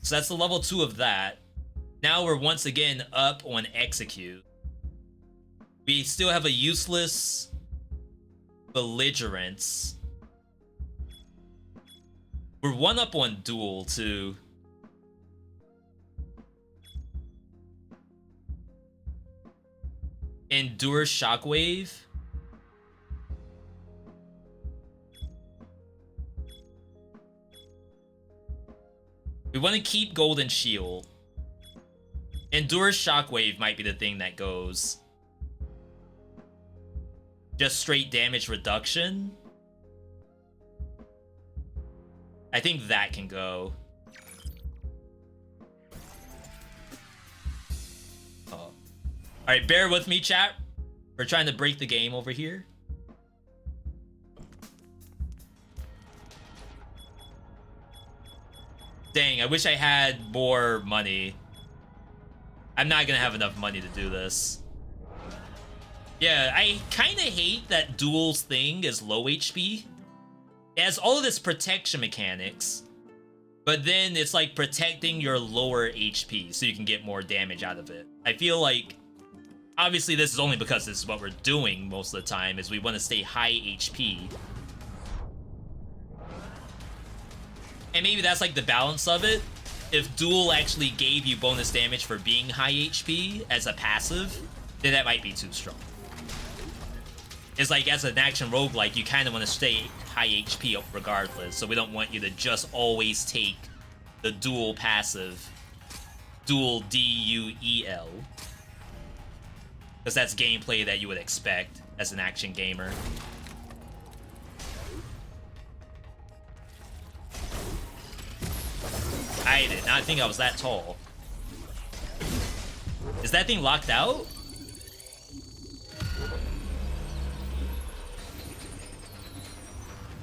So that's the level 2 of that. Now we're once again up on execute. We still have a useless belligerence. We're one up on duel too. Endure Shockwave. We want to keep Golden Shield. Endure Shockwave might be the thing that goes. Just straight damage reduction. I think that can go. Oh. Alright, bear with me, chat. We're trying to break the game over here. Dang, I wish I had more money. I'm not gonna have enough money to do this. Yeah, I kind of hate that Duel's thing is low HP. It has all of this protection mechanics, but then it's like protecting your lower HP so you can get more damage out of it. I feel like, obviously this is only because this is what we're doing most of the time, is we want to stay high HP. And maybe that's like the balance of it. If Duel actually gave you bonus damage for being high HP as a passive, then that might be too strong. It's like, as an action roguelike, you kind of want to stay high HP regardless, so we don't want you to just always take the Duel passive, Duel D-U-E-L, because that's gameplay that you would expect as an action gamer. I did not think I was that tall. Is that thing locked out?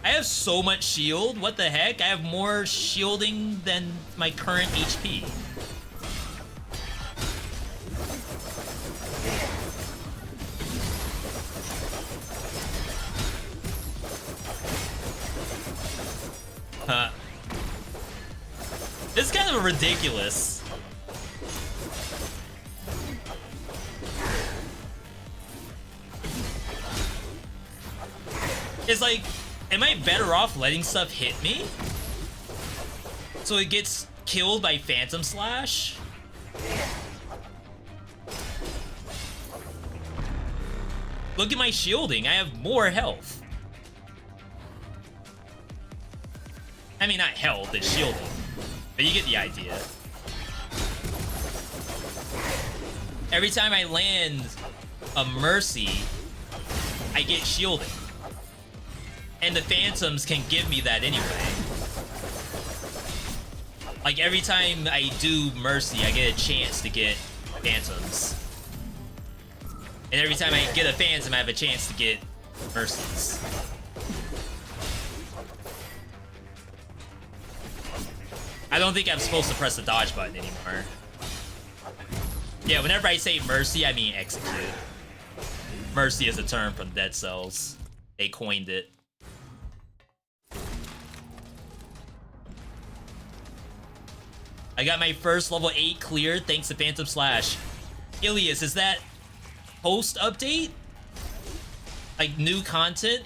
I have so much shield. What the heck? I have more shielding than my current HP. Huh. It's kind of ridiculous. It's like, am I better off letting stuff hit me so it gets killed by Phantom Slash? Look at my shielding. I have more health. I mean, not health, it's shielding. But you get the idea. Every time I land a Mercy, I get shielding. And the Phantoms can give me that anyway. Like, every time I do Mercy, I get a chance to get Phantoms. And every time I get a Phantom, I have a chance to get Mercies. I don't think I'm supposed to press the dodge button anymore. Yeah, whenever I say mercy, I mean execute. Mercy is a term from Dead Cells. They coined it. I got my first level 8 cleared thanks to Phantom Slash. Ilias, is that post-update? Like, new content?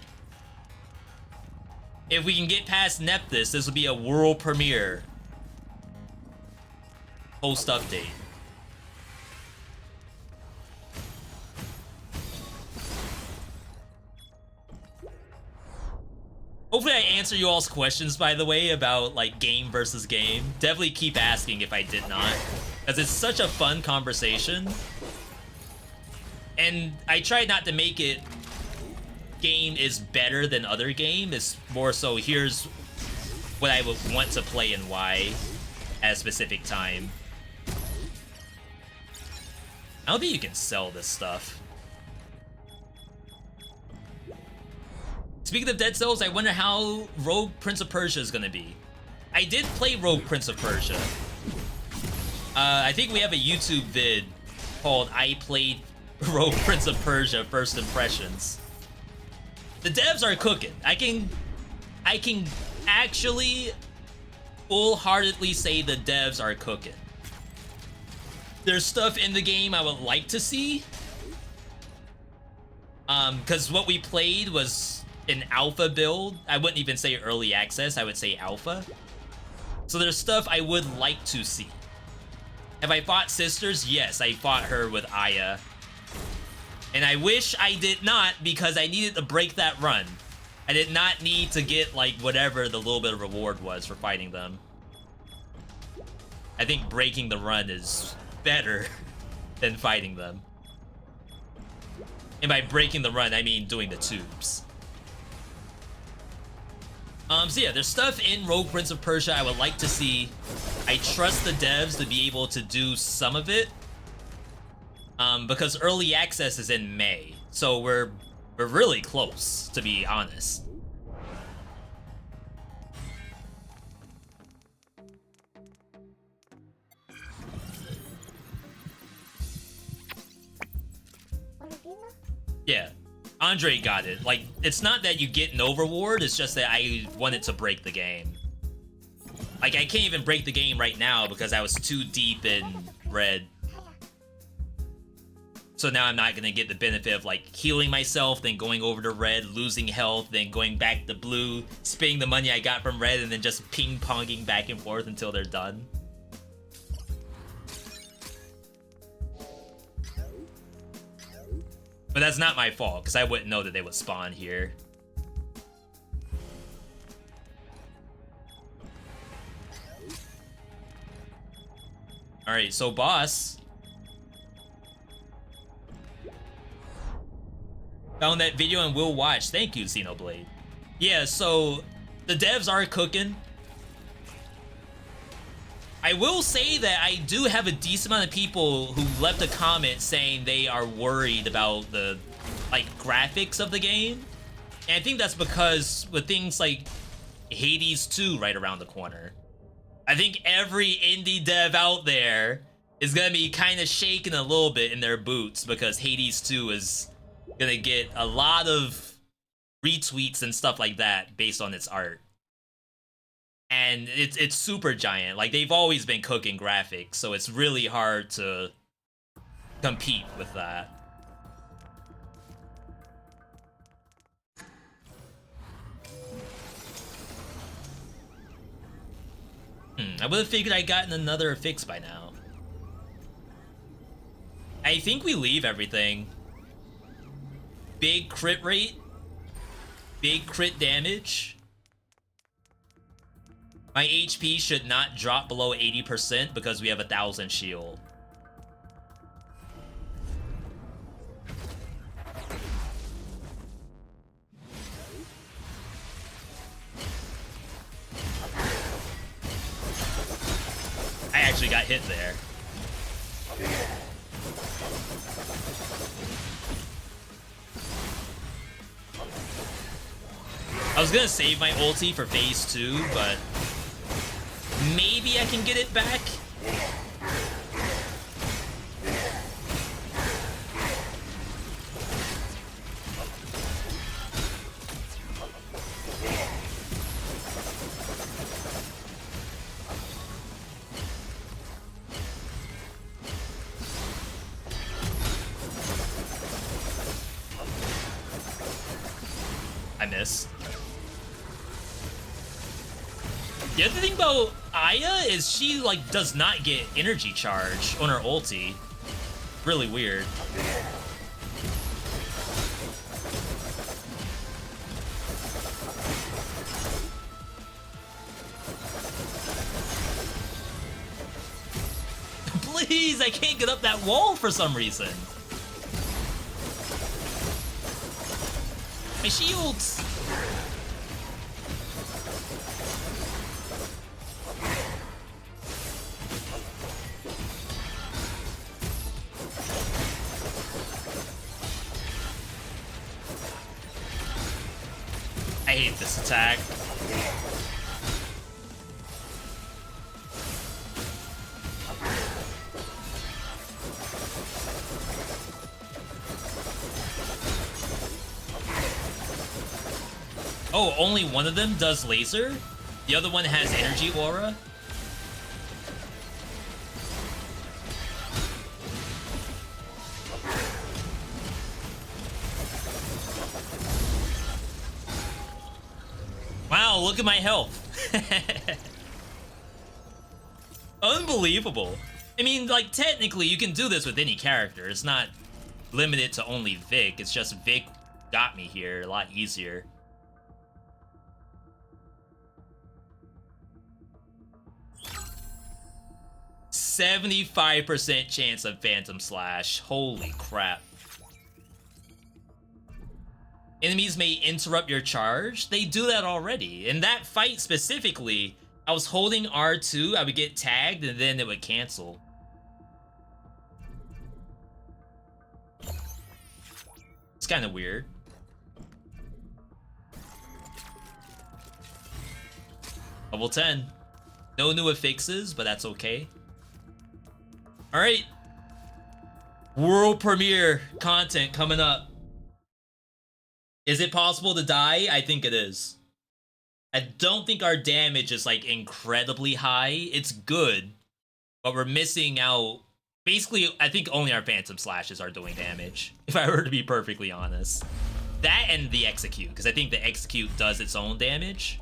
If we can get past Nephthys, this will be a world premiere. Post-update. Hopefully I answer you all's questions, by the way, about, like, game versus game. Definitely keep asking if I did not. Because it's such a fun conversation. And I try not to make it game is better than other game. It's more so, here's what I would want to play and why at a specific time. I don't think you can sell this stuff. Speaking of Dead Cells, I wonder how Rogue Prince of Persia is gonna be. I did play Rogue Prince of Persia. I think we have a YouTube vid called I Played Rogue Prince of Persia First Impressions. The devs are cooking. I can actually full-heartedly say the devs are cooking. There's stuff in the game I would like to see. Because what we played was an alpha build. I wouldn't even say early access, I would say alpha. So there's stuff I would like to see. Have I fought Sisters? Yes, I fought her with Aya. And I wish I did not, because I needed to break that run. I did not need to get, like, whatever the little bit of reward was for fighting them. I think breaking the run is better than fighting them. And by breaking the run, I mean doing the tubes. So yeah, there's stuff in Rogue Prince of Persia I would like to see. I trust the devs to be able to do some of it. Because early access is in May. So we're really close, to be honest. Yeah. Andre got it. Like, it's not that you get no reward, it's just that I wanted to break the game. Like, I can't even break the game right now because I was too deep in red. So now I'm not gonna get the benefit of, like, healing myself, then going over to red, losing health, then going back to blue, spending the money I got from red, and then just ping-ponging back and forth until they're done. But that's not my fault, because I wouldn't know that they would spawn here. Alright, so boss. Found that video and will watch. Thank you, Xenoblade. Yeah, so the devs are cooking. I will say that I do have a decent amount of people who left a comment saying they are worried about the, like, graphics of the game. And I think that's because with things like Hades 2 right around the corner, I think every indie dev out there is gonna be kind of shaking a little bit in their boots because Hades 2 is gonna get a lot of retweets and stuff like that based on its art. And it's super giant. Like, they've always been cooking graphics, so it's really hard to compete with that. I would have figured I'd gotten another fix by now. I think we leave everything. Big crit rate. Big crit damage. My HP should not drop below 80% because we have 1,000 shield. I actually got hit there. I was gonna save my ulti for phase 2, but Maybe I can get it back. I missed. The other thing about Aya is she, like, does not get energy charge on her ulti. Really weird. Please, I can't get up that wall for some reason. My shields! I hate this attack. Oh, only one of them does laser? The other one has energy aura? Wow, look at my health. Unbelievable. I mean, like, technically, you can do this with any character. It's not limited to only Vic. It's just Vic got me here a lot easier. %75% chance of Phantom Slash. Holy crap. Enemies may interrupt your charge. They do that already. In that fight specifically, I was holding R2, I would get tagged, and then it would cancel. It's kind of weird. Level 10. No new affixes, but that's okay. Alright. World premiere content coming up. Is it possible to die? I think it is. I don't think our damage is, like, incredibly high. It's good, but we're missing out. Basically, I think only our Phantom Slashes are doing damage, if I were to be perfectly honest. That and the Execute, because I think the Execute does its own damage.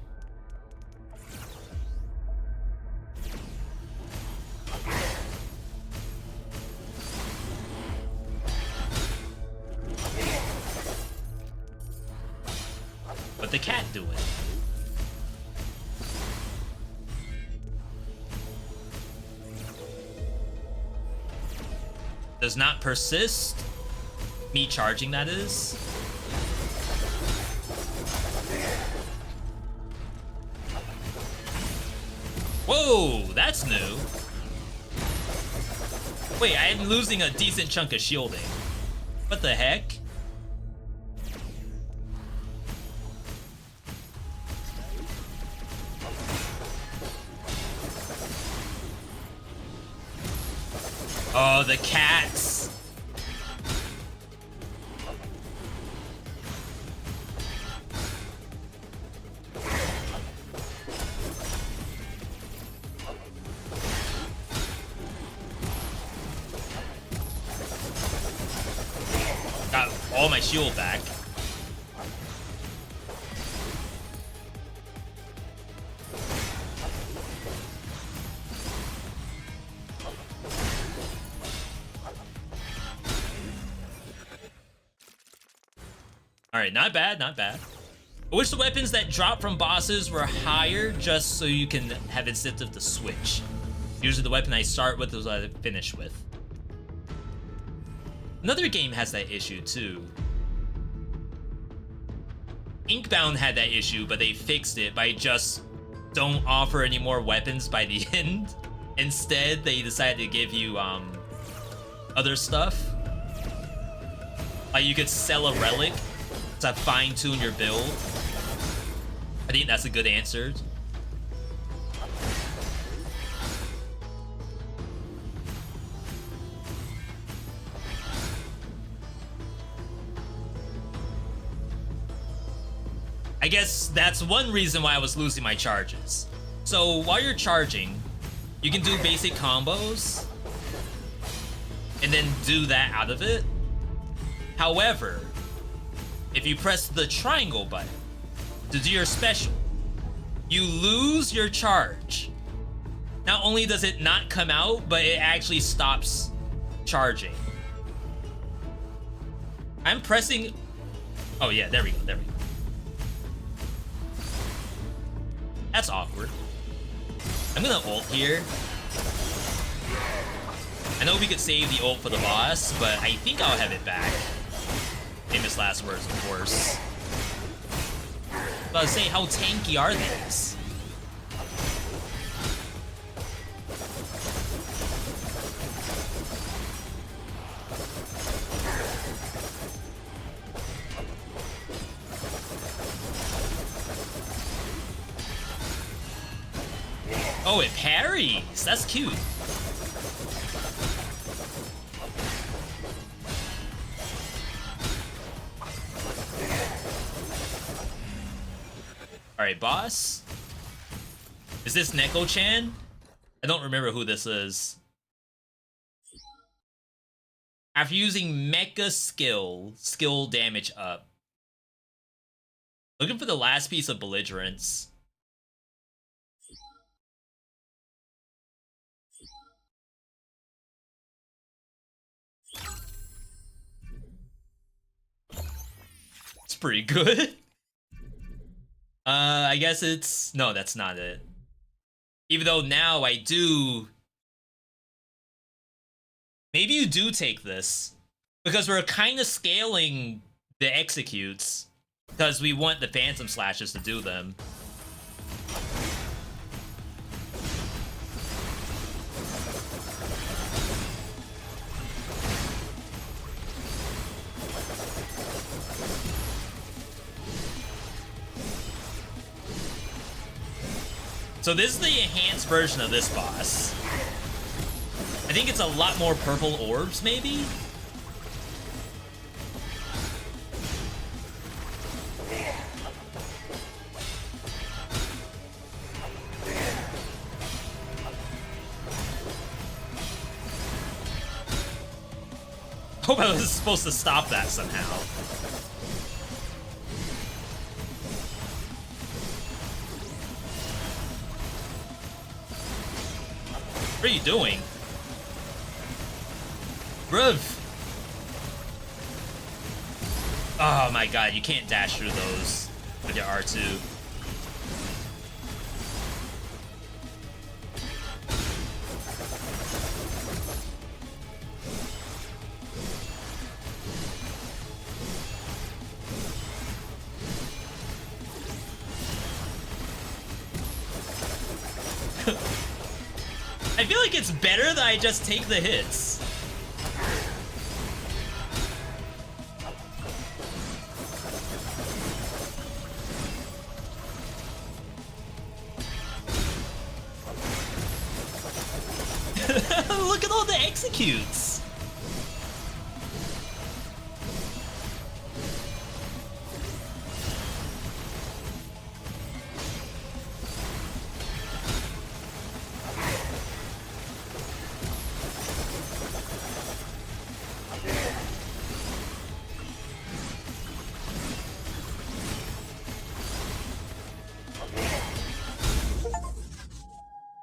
But the cat do it. Does not persist. Me charging, that is. Whoa, that's new. Wait, I am losing a decent chunk of shielding. What the heck? Oh, the cats. Got all my shield back. Alright, not bad, not bad. I wish the weapons that drop from bosses were higher just so you can have incentive to switch. Usually the weapon I start with is what I finish with. Another game has that issue too. Inkbound had that issue, but they fixed it by just don't offer any more weapons by the end. Instead, they decided to give you other stuff. Like you could sell a relic to fine-tune your build. I think that's a good answer. I guess that's one reason why I was losing my charges. So while you're charging, you can do basic combos and then do that out of it. However, if you press the triangle button to do your special, you lose your charge. Not only does it not come out, but it actually stops charging. I'm pressing... Oh yeah, there we go, there we go. That's awkward. I'm gonna ult here. I know we could save the ult for the boss, but I think I'll have it back. Famous last words, of course. I was about to say, how tanky are these? Oh, it parries! That's cute. Alright, boss. Is this Neko-chan? I don't remember who this is. After using Mecha skill damage up. Looking for the last piece of belligerence. It's pretty good. I guess it's... No, that's not it. Even though now I do... Maybe you do take this. Because we're kind of scaling the executes. Because we want the Phantom Slashes to do them. So this is the enhanced version of this boss. I think it's a lot more purple orbs, maybe? Hope I was supposed to stop that somehow. What are you doing? Bruv. Oh my god, you can't dash through those with your R2. I feel like it's better that I just take the hits. Look at all the executes.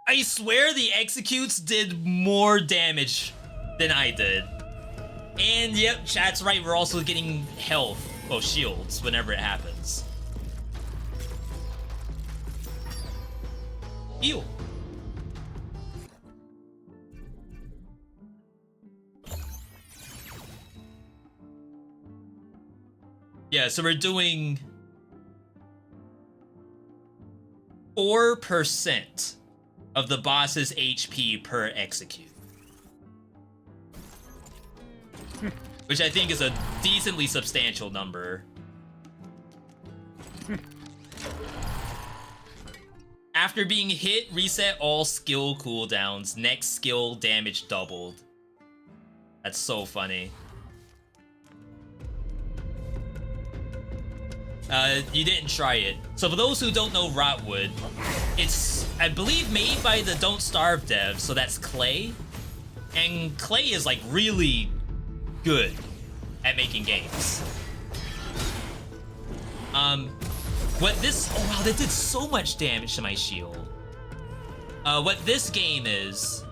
I swear the executes did more damage than I did. And yep, chat's right, we're also getting health, well, shields, whenever it happens. Heal. Yeah, so we're doing 4% of the boss's HP per execute. Which I think is a decently substantial number. After being hit, reset all skill cooldowns. Next skill damage doubled. That's so funny. You didn't try it. So for those who don't know Rotwood, it's, I believe, made by the Don't Starve devs, so that's Clay. And Clay is like really good at making games. What this, oh wow, that did so much damage to my shield. What this game is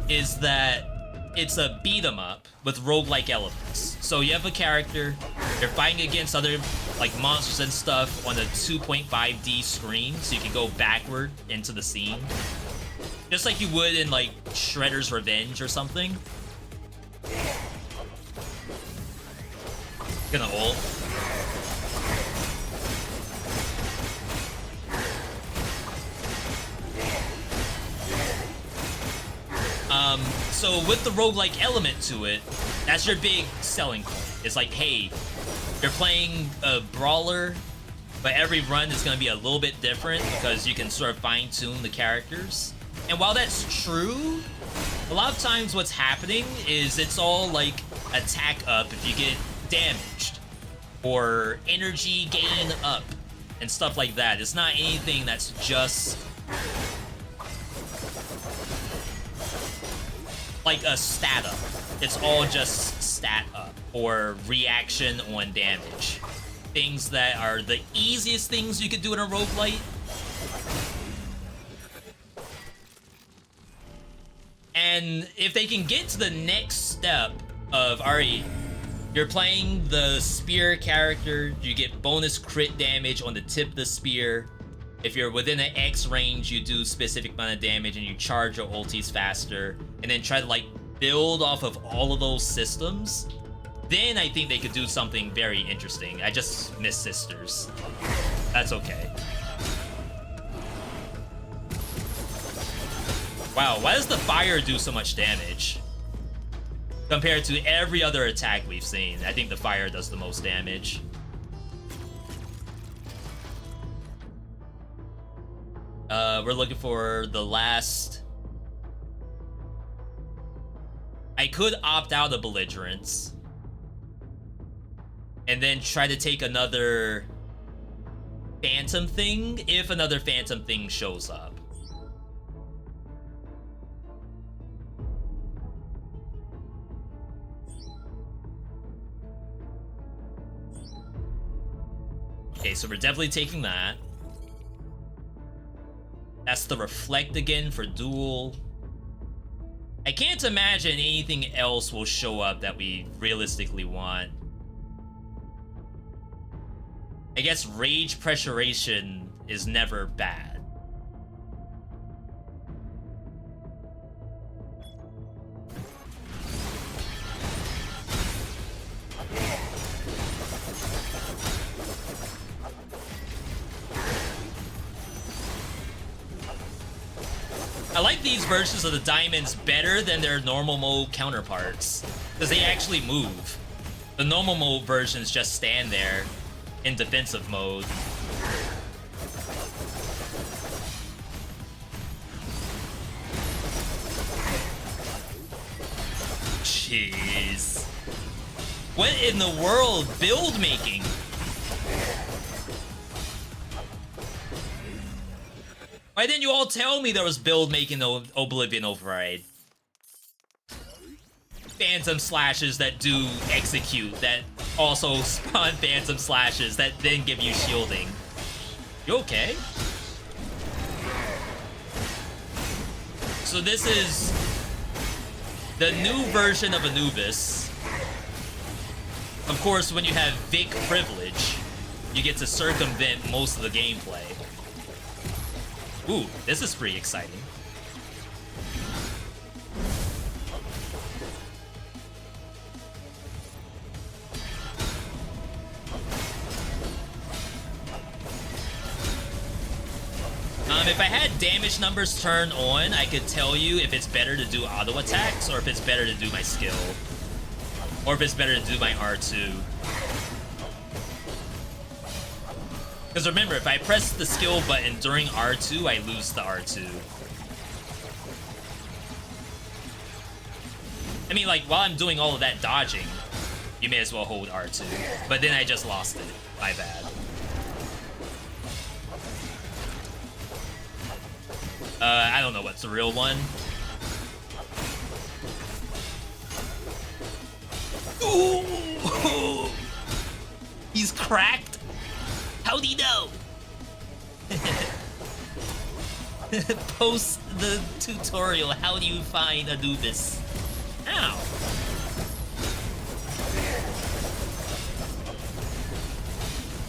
that it's a beat 'em up with roguelike elements. So you have a character, you're fighting against other like monsters and stuff on a 2.5D screen, so you can go backward into the scene. Just like you would in like Shredder's Revenge or something. Gonna ult. So with the roguelike element to it, that's your big selling point. It's like, hey, you're playing a brawler, but every run is going to be a little bit different because you can sort of fine-tune the characters. And while that's true, a lot of times what's happening is it's all like attack up if you get damaged, or energy gain up, and stuff like that. It's not anything that's just like a stat up. It's all just stat up or reaction on damage. Things that are the easiest things you could do in a roguelite. And if they can get to the next step of, alright, you're playing the spear character, you get bonus crit damage on the tip of the spear. If you're within an X range, you do specific amount of damage and you charge your ultis faster, and then try to like build off of all of those systems, then I think they could do something very interesting. I just miss sisters. That's okay. Wow, why does the fire do so much damage? Compared to every other attack we've seen, I think the fire does the most damage. We're looking for the last... I could opt out of belligerence and then try to take another phantom thing if another phantom thing shows up. Okay, so we're definitely taking that. That's the reflect again for duel. I can't imagine anything else will show up that we realistically want. I guess rage pressuration is never bad. I like these versions of the diamonds better than their normal mode counterparts, because they actually move. The normal mode versions just stand there in defensive mode. Jeez. What in the world? Build making? Why didn't you all tell me there was build making Oblivion Override? Phantom slashes that do execute, that also spawn phantom slashes that then give you shielding. You okay? So this is the new version of Anubis. Of course, when you have Vic privilege, you get to circumvent most of the gameplay. Ooh, this is pretty exciting. If I had damage numbers turned on, I could tell you if it's better to do auto attacks or if it's better to do my skill. Or if it's better to do my R2. Because remember, if I press the skill button during R2, I lose the R2. I mean, like, while I'm doing all of that dodging, you may as well hold R2. But then I just lost it. My bad. I don't know what's the real one. Ooh! He's cracked? How'd he know? Post the tutorial, how do you find Anubis? Ow.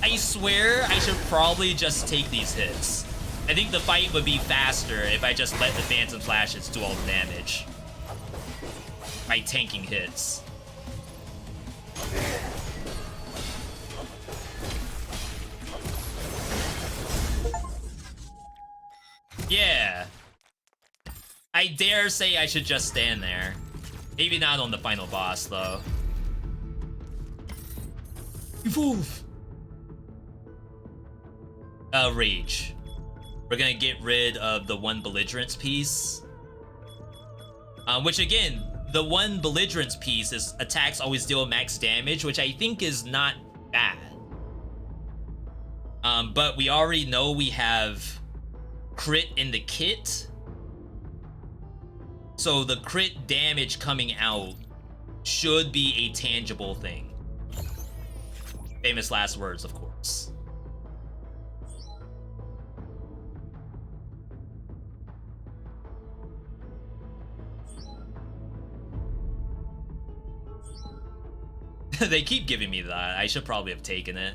I swear I should probably just take these hits. I think the fight would be faster if I just let the Phantom Flashes do all the damage. By tanking hits. Yeah. I dare say I should just stand there. Maybe not on the final boss, though. Evolve! Rage. We're gonna get rid of the one belligerence piece. Which again, the one belligerence piece is attacks always deal max damage, which I think is not bad. But we already know we have crit in the kit. So the crit damage coming out should be a tangible thing. Famous last words, of course. They keep giving me that. I should probably have taken it.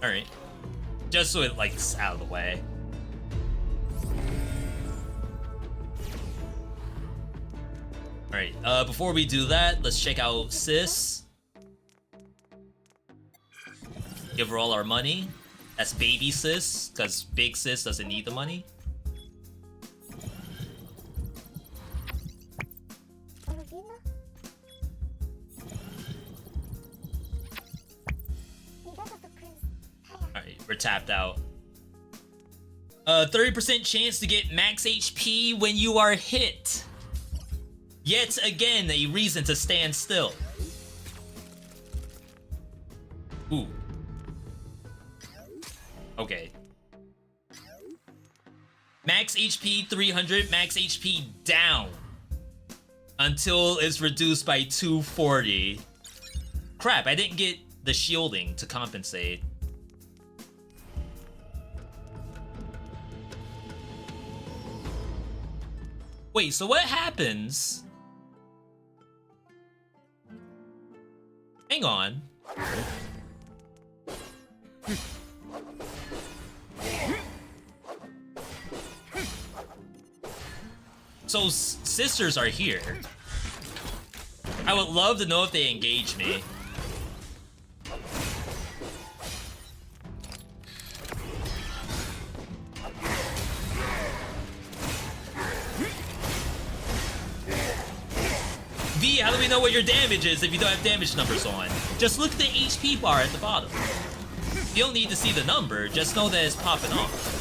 Alright. Just so it, like, is out of the way. Alright, before we do that, let's check out Sis. Give her all our money. That's baby Sis, because big Sis doesn't need the money. Alright, we're tapped out. 30% chance to get max HP when you are hit. Yet again, a reason to stand still. Ooh. Okay. Max HP 300, max HP down. Until it's reduced by 240. Crap, I didn't get the shielding to compensate. Wait, so what happens? Hang on. So sisters are here. I would love to know if they engage me. V, how do we know what your damage is if you don't have damage numbers on? Just look at the HP bar at the bottom. You don't need to see the number, just know that it's popping off.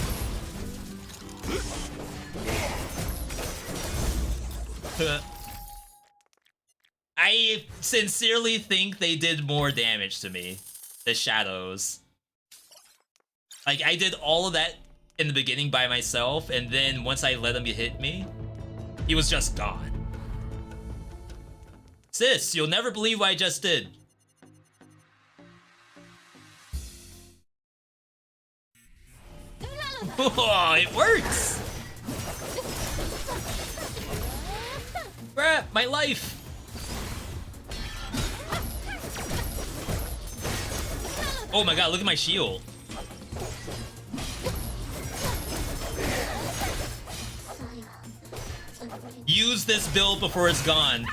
I sincerely think they did more damage to me. The shadows. Like, I did all of that in the beginning by myself, and then once I let him hit me, he was just gone. Sis, you'll never believe what I just did. Oh, it works! Bruh, my life! Oh my god, look at my shield. Use this build before it's gone.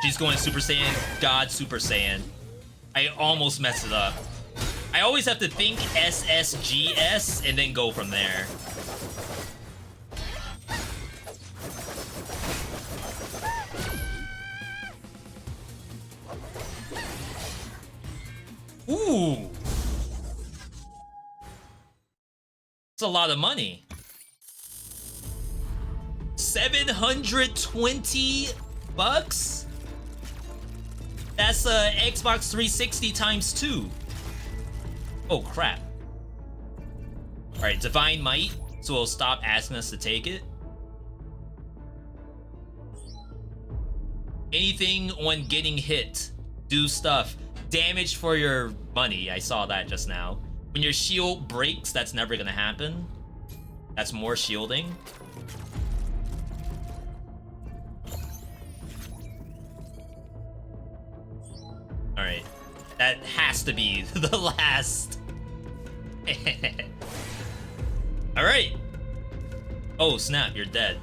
She's going Super Saiyan, God Super Saiyan. I almost messed it up. I always have to think SSGS and then go from there. Ooh. It's a lot of money. 720 bucks? That's Xbox 360 times 2. Oh, crap. Alright, Divine Might, so it'll stop asking us to take it. Anything on getting hit. Do stuff. Damage for your money. I saw that just now. When your shield breaks, that's never gonna happen. That's more shielding. Alright. That has to be the last. Alright. Oh snap, you're dead.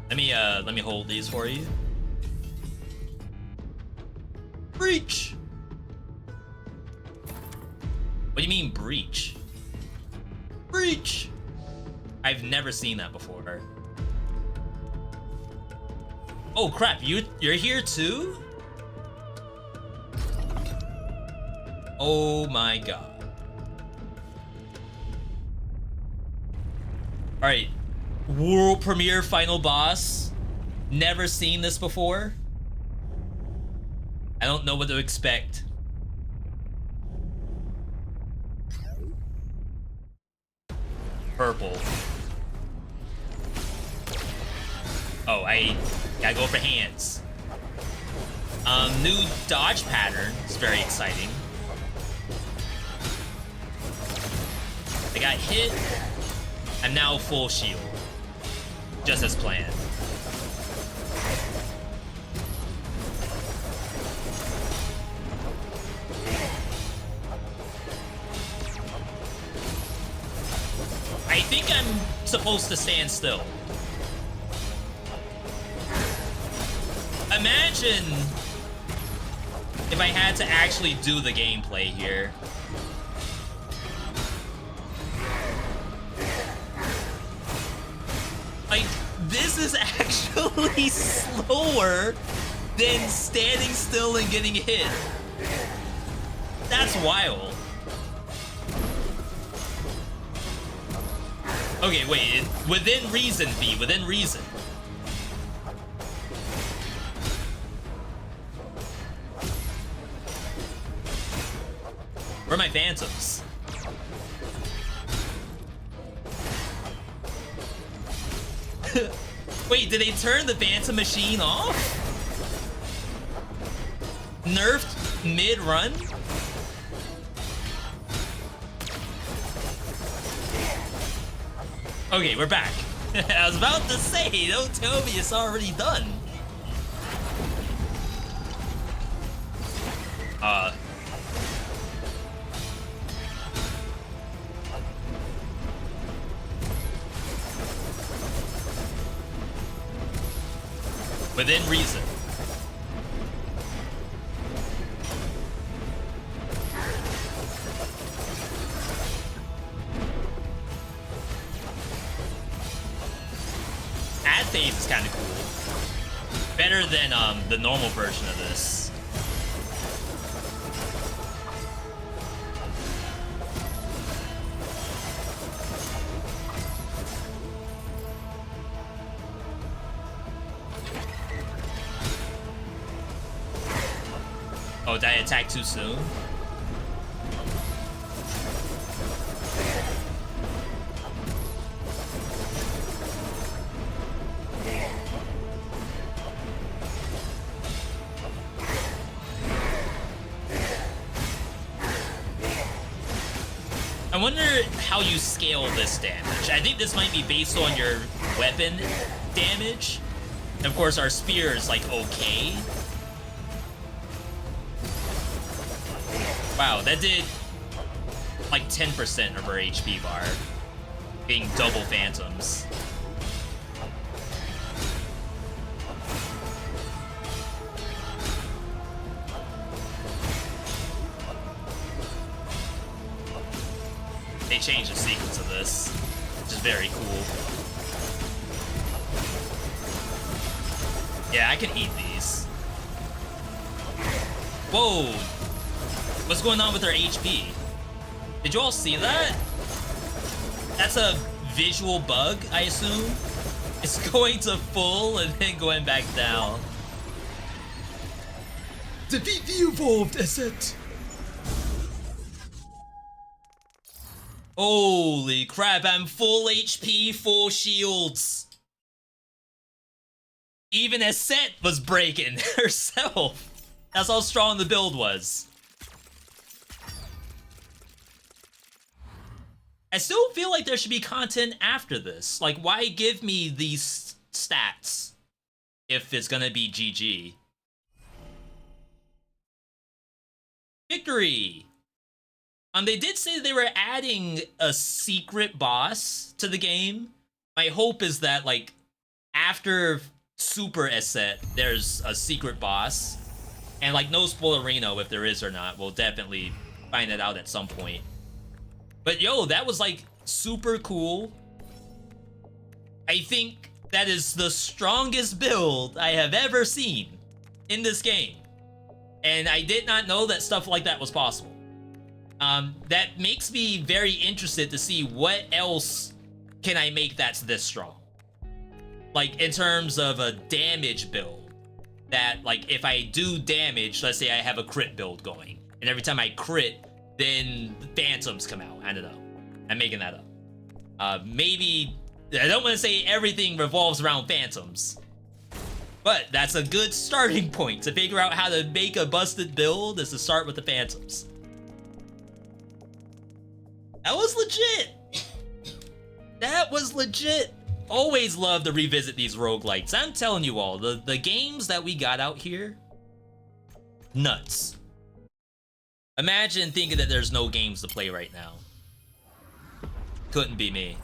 Let me hold these for you. Breach! What do you mean breach? Breach! I've never seen that before. Oh crap, you're here too? Oh my god. Alright. World premiere final boss. Never seen this before. I don't know what to expect. Purple. Oh, I gotta go for hands. New dodge pattern is very exciting. I got hit. I'm now full shield. Just as planned. I think I'm supposed to stand still. Imagine if I had to actually do the gameplay here. Like, this is actually slower than standing still and getting hit. That's wild. Okay, wait, within reason, V, within reason. Where are my phantoms? Wait, did they turn the phantom machine off? Nerfed mid-run? Okay, we're back. I was about to say, don't tell me it's already done. Within reason. Ad phase is kind of cool. Better than the normal version of this. Oh, did I attack too soon? I wonder how you scale this damage. I think this might be based on your weapon damage. And of course, our spear is like okay. Wow, that did like 10% of our HP bar. Being double phantoms. They changed the sequence of this, which is very cool. Yeah, I can eat these. Whoa! What's going on with our HP? Did you all see that? That's a visual bug, I assume. It's going to full and then going back down. Defeat the evolved asset. Holy crap, I'm full HP, full shields. Even Aset was breaking herself. That's how strong the build was. I still feel like there should be content after this. Like, why give me these stats if it's gonna be GG? Victory! They did say they were adding a secret boss to the game. My hope is that, like, after Super Asset, there's a secret boss. And, like, no spoilerino if there is or not. We'll definitely find it out at some point. But, yo, that was, like, super cool. I think that is the strongest build I have ever seen in this game. And I did not know that stuff like that was possible. That makes me very interested to see what else can I make that's this strong. Like, in terms of a damage build. That, like, if I do damage, let's say I have a crit build going. And every time I crit, then phantoms come out. I don't know. I'm making that up. Maybe, I don't want to say everything revolves around phantoms. But that's a good starting point to figure out how to make a busted build, is to start with the phantoms. That was legit. That was legit. Always love to revisit these roguelikes. I'm telling you all, the games that we got out here, nuts. Imagine thinking that there's no games to play right now. Couldn't be me.